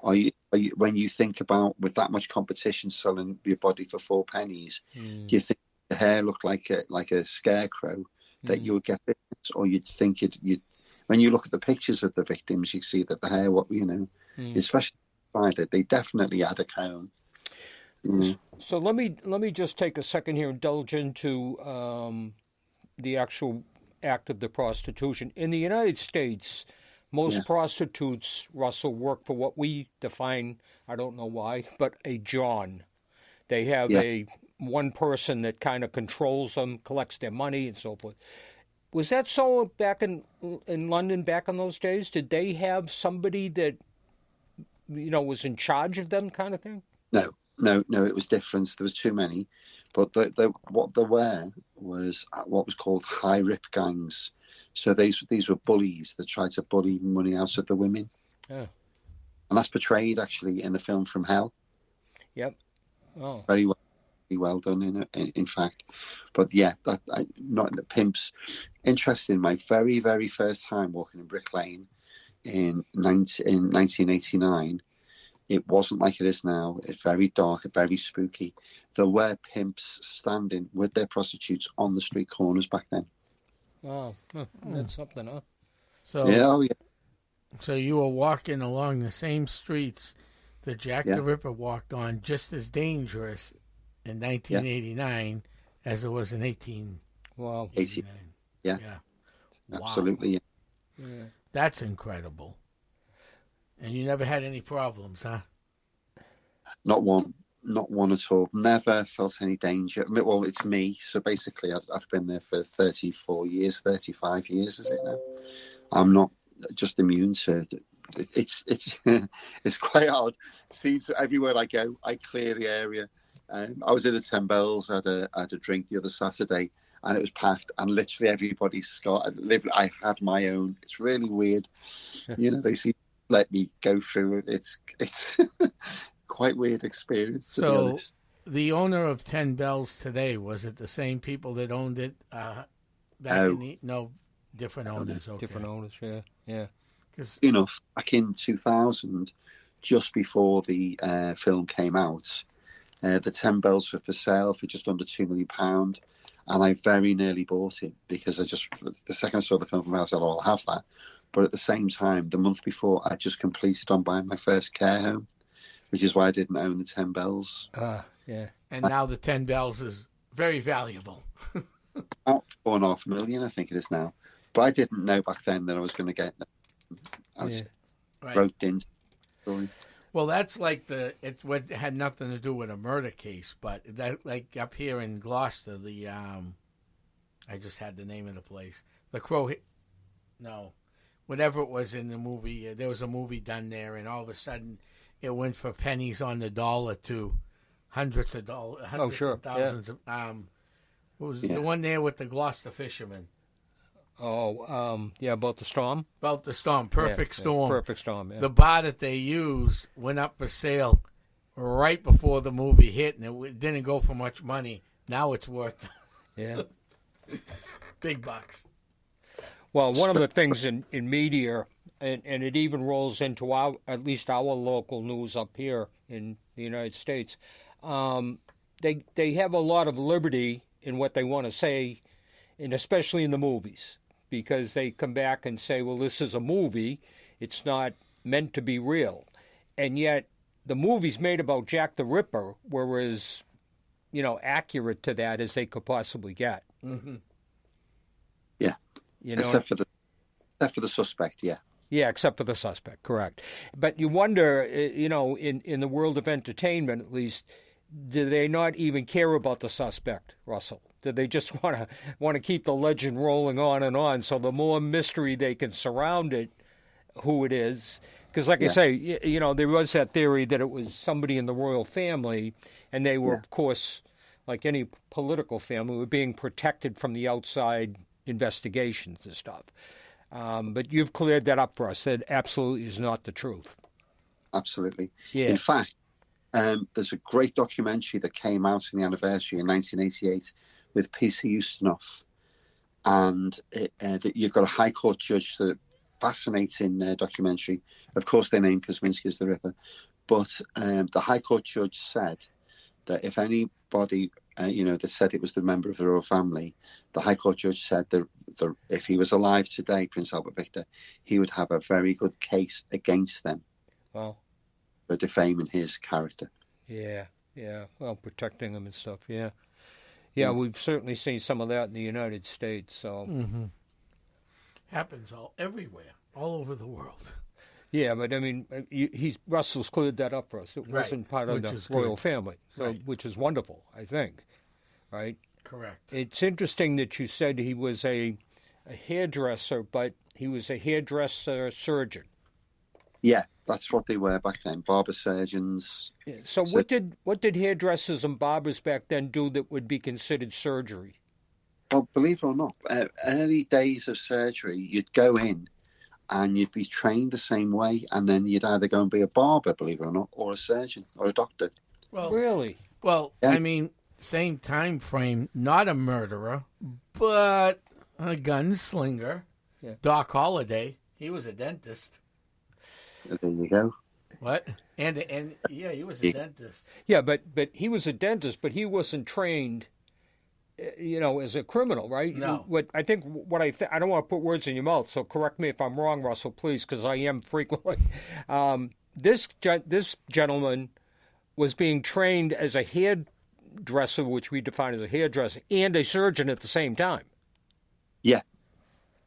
When you think about, with that much competition selling your body for 4 pennies, do you think the hair looked like a scarecrow that you would get business, or you'd think you'd when you look at the pictures of the victims, you see that the hair, especially they definitely had a comb. So let me just take a second here and indulge into the actual act of the prostitution. In the United States, Most prostitutes, Russell, work for what we define, I don't know why, but a John. They have one person that kind of controls them, collects their money, and so forth. Was that so back in London back in those days? Did they have somebody that, was in charge of them kind of thing? No, it was different. There was too many. But what there were was what was called high rip gangs. So these were bullies that tried to bully money out of the women. Yeah. And that's portrayed, actually, in the film From Hell. Yep. Oh. Very well done, in fact. But yeah, not in the pimps. Interesting, my very, very first time walking in Brick Lane in 1989, it wasn't like it is now. It's very dark, very spooky. There were pimps standing with their prostitutes on the street corners back then. Oh, that's something, huh? So, So you were walking along the same streets that Jack the Ripper walked on, just as dangerous in 1989 as it was in 1889. Wow. Yeah. Wow. Absolutely. Yeah. That's incredible. And you never had any problems, huh? Not one at all. Never felt any danger. Well, it's me. So basically, I've been there for 34 years, 35 years, is it now? I'm not just immune to it. It's it's quite hard. Seems everywhere I go, I clear the area. I was in a 10 Bells, I had a drink the other Saturday, and it was packed, and literally everybody's got. I had my own. It's really weird. They seem to let me go through it. It's quite weird experience, to be honest. The owner of 10 Bells today, was it the same people that owned it back in the... No, different owners. Okay. Different owners, yeah. Back in 2000, just before the film came out, the 10 Bells were for sale for just under £2 million, and I very nearly bought it because the second I saw the film, I said, I'll have that. But at the same time, the month before, I just completed on buying my first care home, which is why I didn't own the 10 Bells. Yeah. And now the 10 Bells is very valuable. About $4.5 million, I think it is now. But I didn't know back then that I was going to get. I was roped into the story. Well, that's like it had nothing to do with a murder case, but that, like up here in Gloucester, I just had the name of the place. The Crow, whatever it was in the movie, there was a movie done there, and all of a sudden it went for pennies on the dollar to hundreds of dollars, of thousands of. What was the one there with the Gloucester fishermen? About the storm? About the storm. Perfect Storm. Perfect Storm, yeah. The bar that they used went up for sale right before the movie hit, and it didn't go for much money. Now it's worth big bucks. Well, one of the things in media, and it even rolls into at least our local news up here in the United States, they have a lot of liberty in what they want to say, and especially in the movies, because they come back and say, well, this is a movie. It's not meant to be real. And yet the movies made about Jack the Ripper were as, accurate to that as they could possibly get. Mm-hmm. Yeah. Except for the suspect, yeah. Yeah, except for the suspect, correct. But you wonder, in the world of entertainment at least, do they not even care about the suspect, Russell? Do they just want to keep the legend rolling on and on? So the more mystery they can surround it, who it is, because like I say, there was that theory that it was somebody in the royal family, and they were, of course, like any political family, were being protected from the outside investigations and stuff. But you've cleared that up for us. That absolutely is not the truth. Absolutely. Yeah. In fact, there's a great documentary that came out in the anniversary in 1988 with Peter Ustinov, and you've got a High Court judge. So fascinating documentary. Of course, they named Kosminski as the Ripper, but the High Court judge said that if anybody, that said it was the member of the royal family, the High Court judge said that if he was alive today, Prince Albert Victor, he would have a very good case against them. Wow. For defaming his character. Yeah. Well, protecting him and stuff. Yeah. We've certainly seen some of that in the United States. So mm-hmm. Happens everywhere, all over the world. Yeah, but I mean, Russell's cleared that up for us. It Right, wasn't part of which the is royal good. family, so, Right. which is wonderful, I think. Right? Correct. It's interesting that you said he was a hairdresser, but he was a hairdresser surgeon. Yeah, that's what they were back then, barber surgeons. So So- what did hairdressers and barbers back then do that would be considered surgery? Well, believe it or not, early days of surgery, you'd go in and you'd be trained the same way, and then you'd either go and be a barber, believe it or not, or a surgeon or a doctor. Well, Really? well, Yeah. I mean, same time frame. Not a murderer, but a gunslinger. Yeah. Doc Holliday. He was a dentist. There you go. What? And yeah, he was a Yeah. dentist. Yeah, but he was a dentist, but he wasn't trained, as a criminal, right? No. I don't want to put words in your mouth, so correct me if I'm wrong, Russell, please, because I am frequently. This gentleman was being trained as a hairdresser, which we define as a hairdresser, and a surgeon at the same time. Yeah.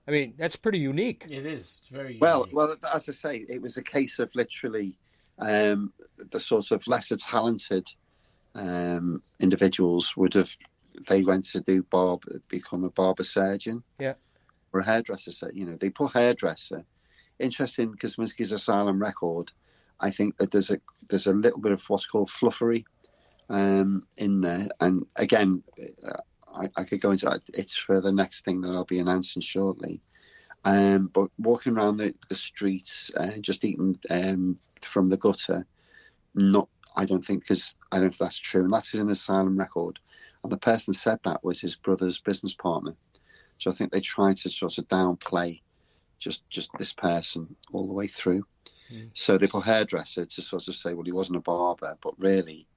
I mean, that's pretty unique. It is. It's very Well, unique. as I say, it was a case of literally the sort of lesser talented individuals they went to become a barber surgeon. Yeah. Or a hairdresser. So, they put hairdresser. Interesting, because Minsky's asylum record, I think that there's a little bit of what's called fluffery in there. And again, I could go into it. It's for the next thing that I'll be announcing shortly. But walking around the streets, just eating from the gutter, I don't think that's true. And that's in an asylum record. And the person said that was his brother's business partner. So I think they tried to sort of downplay just this person all the way through. So they put hairdresser to sort of say, well, he wasn't a barber. But really,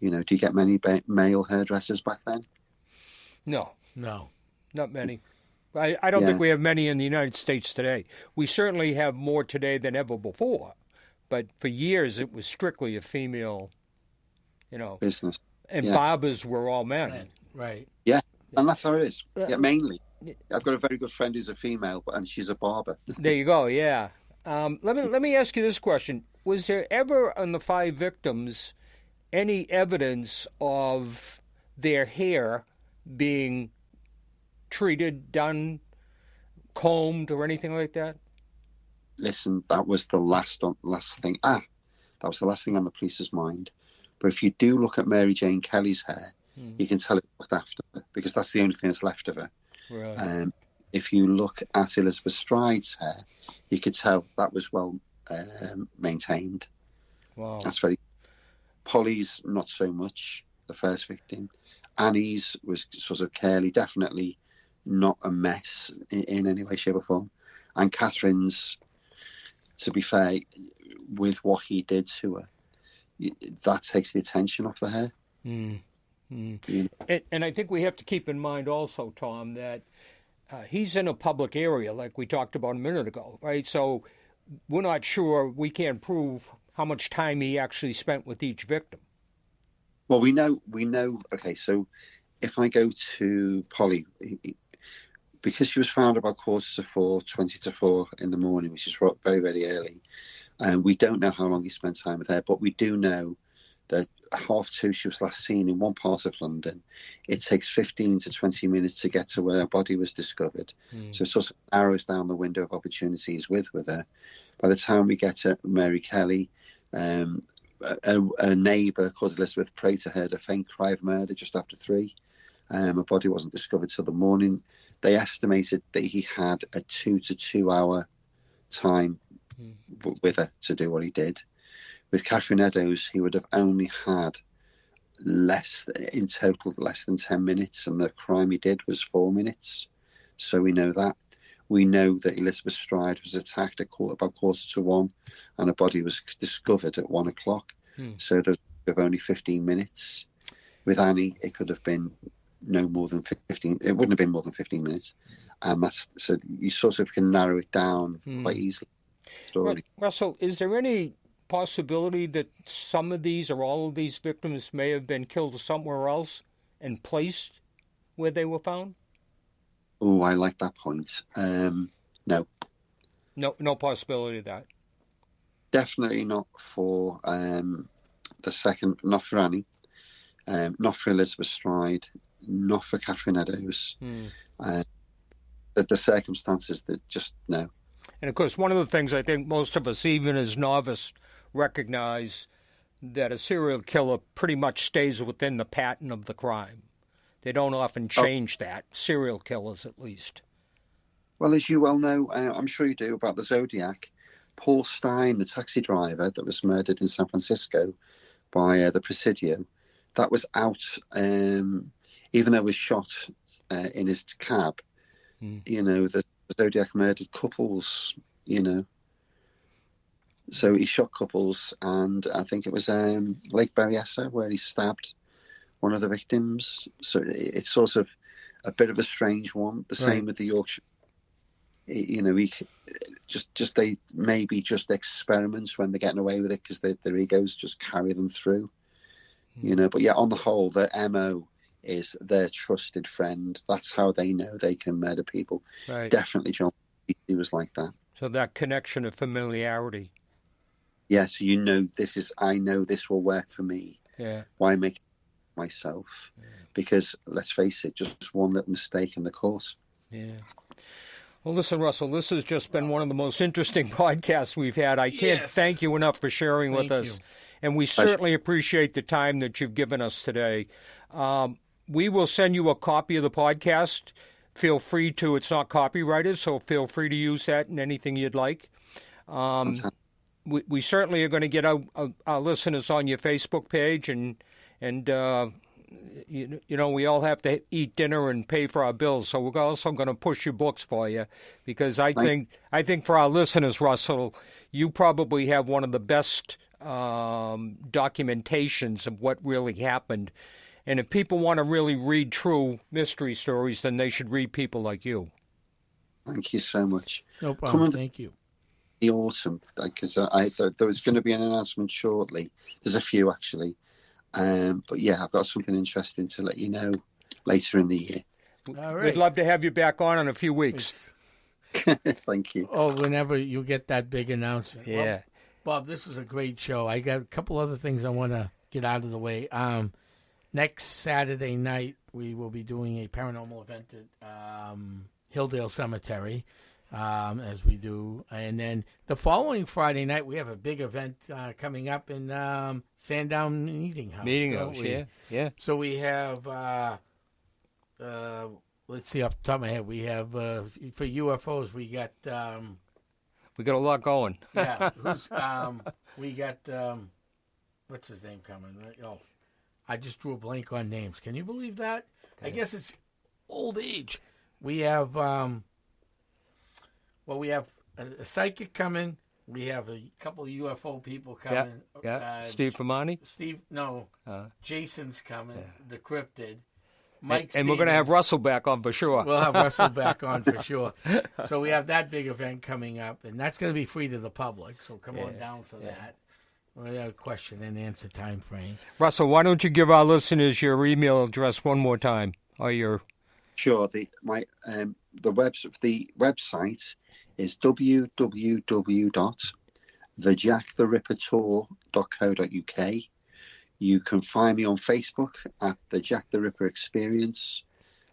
do you get many male hairdressers back then? No, not many. I don't think we have many in the United States today. We certainly have more today than ever before. But for years, it was strictly a female, Business. and Yeah. barbers were all men. Right. Yeah, and that's how it is. Yeah, mainly. I've got a very good friend who's a female, and she's a barber. There you go. Yeah. Let me ask you this question: was there ever on the 5 victims any evidence of their hair being treated, done, combed, or anything like that? Listen, that was the last thing. That was the last thing on the police's mind. But if you do look at Mary Jane Kelly's hair, you can tell it looked after her, because that's the only thing that's left of her. Right. If you look at Elizabeth Stride's hair, you could tell that was well maintained. Wow. That's very. Polly's not so much, the first victim. Annie's was sort of curly, definitely not a mess in any way, shape or form. And Catherine's, to be fair, with what he did to her, that takes the attention off the hair. And I think we have to keep in mind also, Tom, that he's in a public area, like we talked about a minute ago, right? So we're not sure, we can't prove how much time he actually spent with each victim. Well, we know. Okay, so if I go to Polly, because she was found about 4:45, 4:20 in the morning, which is very, very early, and we don't know how long he spent time with her, but we do know that 2:30 she was last seen in one part of London. It takes 15 to 20 minutes to get to where her body was discovered. So it sort of narrows down the window of opportunities with her. By the time we get to Mary Kelly, a neighbour called Elizabeth Prater heard a faint cry of murder just after 3. Her body wasn't discovered till the morning. They estimated that he had a 2 to 2 hour time with her to do what he did. With Catherine Eddowes, he would have only had less than 10 minutes, and the crime he did was 4 minutes. So we know that. We know that Elizabeth Stride was attacked at about 1:45, and her body was discovered at 1 o'clock. So there was only 15 minutes. With Annie, it could have been no more than 15. It wouldn't have been more than 15 minutes, and so you sort of can narrow it down quite easily. Story. Russell, is there any possibility that some of these or all of these victims may have been killed somewhere else and placed where they were found? Oh, I like that point. No. No possibility of that. Definitely not for the second, not for Annie, not for Elizabeth Stride, not for Catherine Eddowes. The circumstances that just no. And of course, one of the things I think most of us, even as novice, recognize that a serial killer pretty much stays within the pattern of the crime. They don't often change that, serial killers at least. Well, as you well know, I'm sure you do, about the Zodiac, Paul Stein, the taxi driver that was murdered in San Francisco by the Presidio, that was out, even though it was shot in his cab. You know, the Zodiac murdered couples, you know. So he shot couples, and I think it was Lake Berryessa where he stabbed one of the victims. So it's sort of a bit of a strange one. The same with the Yorkshire. You know, they maybe just experiments when they're getting away with it because their egos just carry them through. You know, but yeah, on the whole, their MO is their trusted friend. That's how they know they can murder people. Right. Definitely John, he was like that. So that connection of familiarity. Yes, you know, I know this will work for me. Yeah. Why make it myself? Yeah. Because let's face it, just one little mistake in the course. Yeah. Well, listen, Russell, this has just been one of the most interesting podcasts we've had. I can't thank you enough for sharing with us. And we certainly appreciate the time that you've given us today. We will send you a copy of the podcast. Feel free to. It's not copyrighted, so feel free to use that in anything you'd like. We certainly are going to get our listeners on your Facebook page, and you know, we all have to eat dinner and pay for our bills, so we're also going to push your books for you, because I think for our listeners, Russell, you probably have one of the best documentations of what really happened. And if people want to really read true mystery stories, then they should read people like you. Thank you so much. No problem. Thank you. The autumn, because I thought there was going to be an announcement shortly. There's a few actually, but yeah, I've got something interesting to let you know later in the year. All right. We'd love to have you back on in a few weeks. Thank you. Oh, whenever you get that big announcement. Yeah. Well, Bob, this was a great show. I got a couple other things I want to get out of the way. Next Saturday night, we will be doing a paranormal event at Hilldale Cemetery, as we do. And then the following Friday night, we have a big event coming up in Sandown Meeting House. Yeah. So we have, let's see off the top of my head, we have, for UFOs, we got... we got a lot going. Yeah. We got, what's his name coming? Oh, I just drew a blank on names. Can you believe that? Okay. I guess it's old age. We have, we have a psychic coming. We have a couple of UFO people coming. Yeah. Steve Famani? Jason's coming. Yeah. The Cryptid. Mike and we're going to have Russell back on for sure. We'll have Russell back on for sure. So we have that big event coming up, and that's going to be free to the public. So come on down for that. We have a question and answer time frame. Russell, why don't you give our listeners your email address one more time, or your? Sure. The website is www.thejacktherippertour.co.uk. You can find me on Facebook at the Jack the Ripper Experience,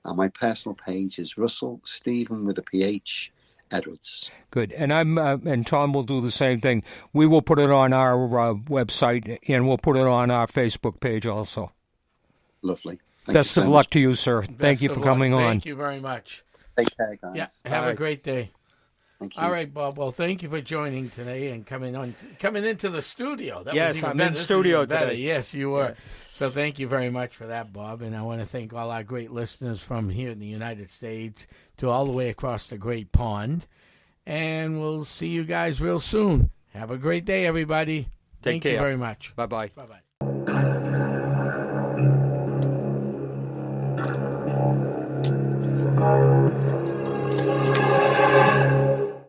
and my personal page is Russell Stephen with a PH Edwards. Good, and and Tom will do the same thing. We will put it on our website, and we'll put it on our Facebook page also. Lovely. Best of luck to you, sir. Thank you for coming on. Thank you very much. Take care, guys. Yeah, have a great day. Thank you. All right, Bob. Well, thank you for joining today and coming into the studio. Yes, I'm in studio today. Yes, you were. Yeah. So thank you very much for that, Bob. And I want to thank all our great listeners from here in the United States to all the way across the Great Pond. And we'll see you guys real soon. Have a great day, everybody. Thank you very much. Bye-bye. Bye-bye.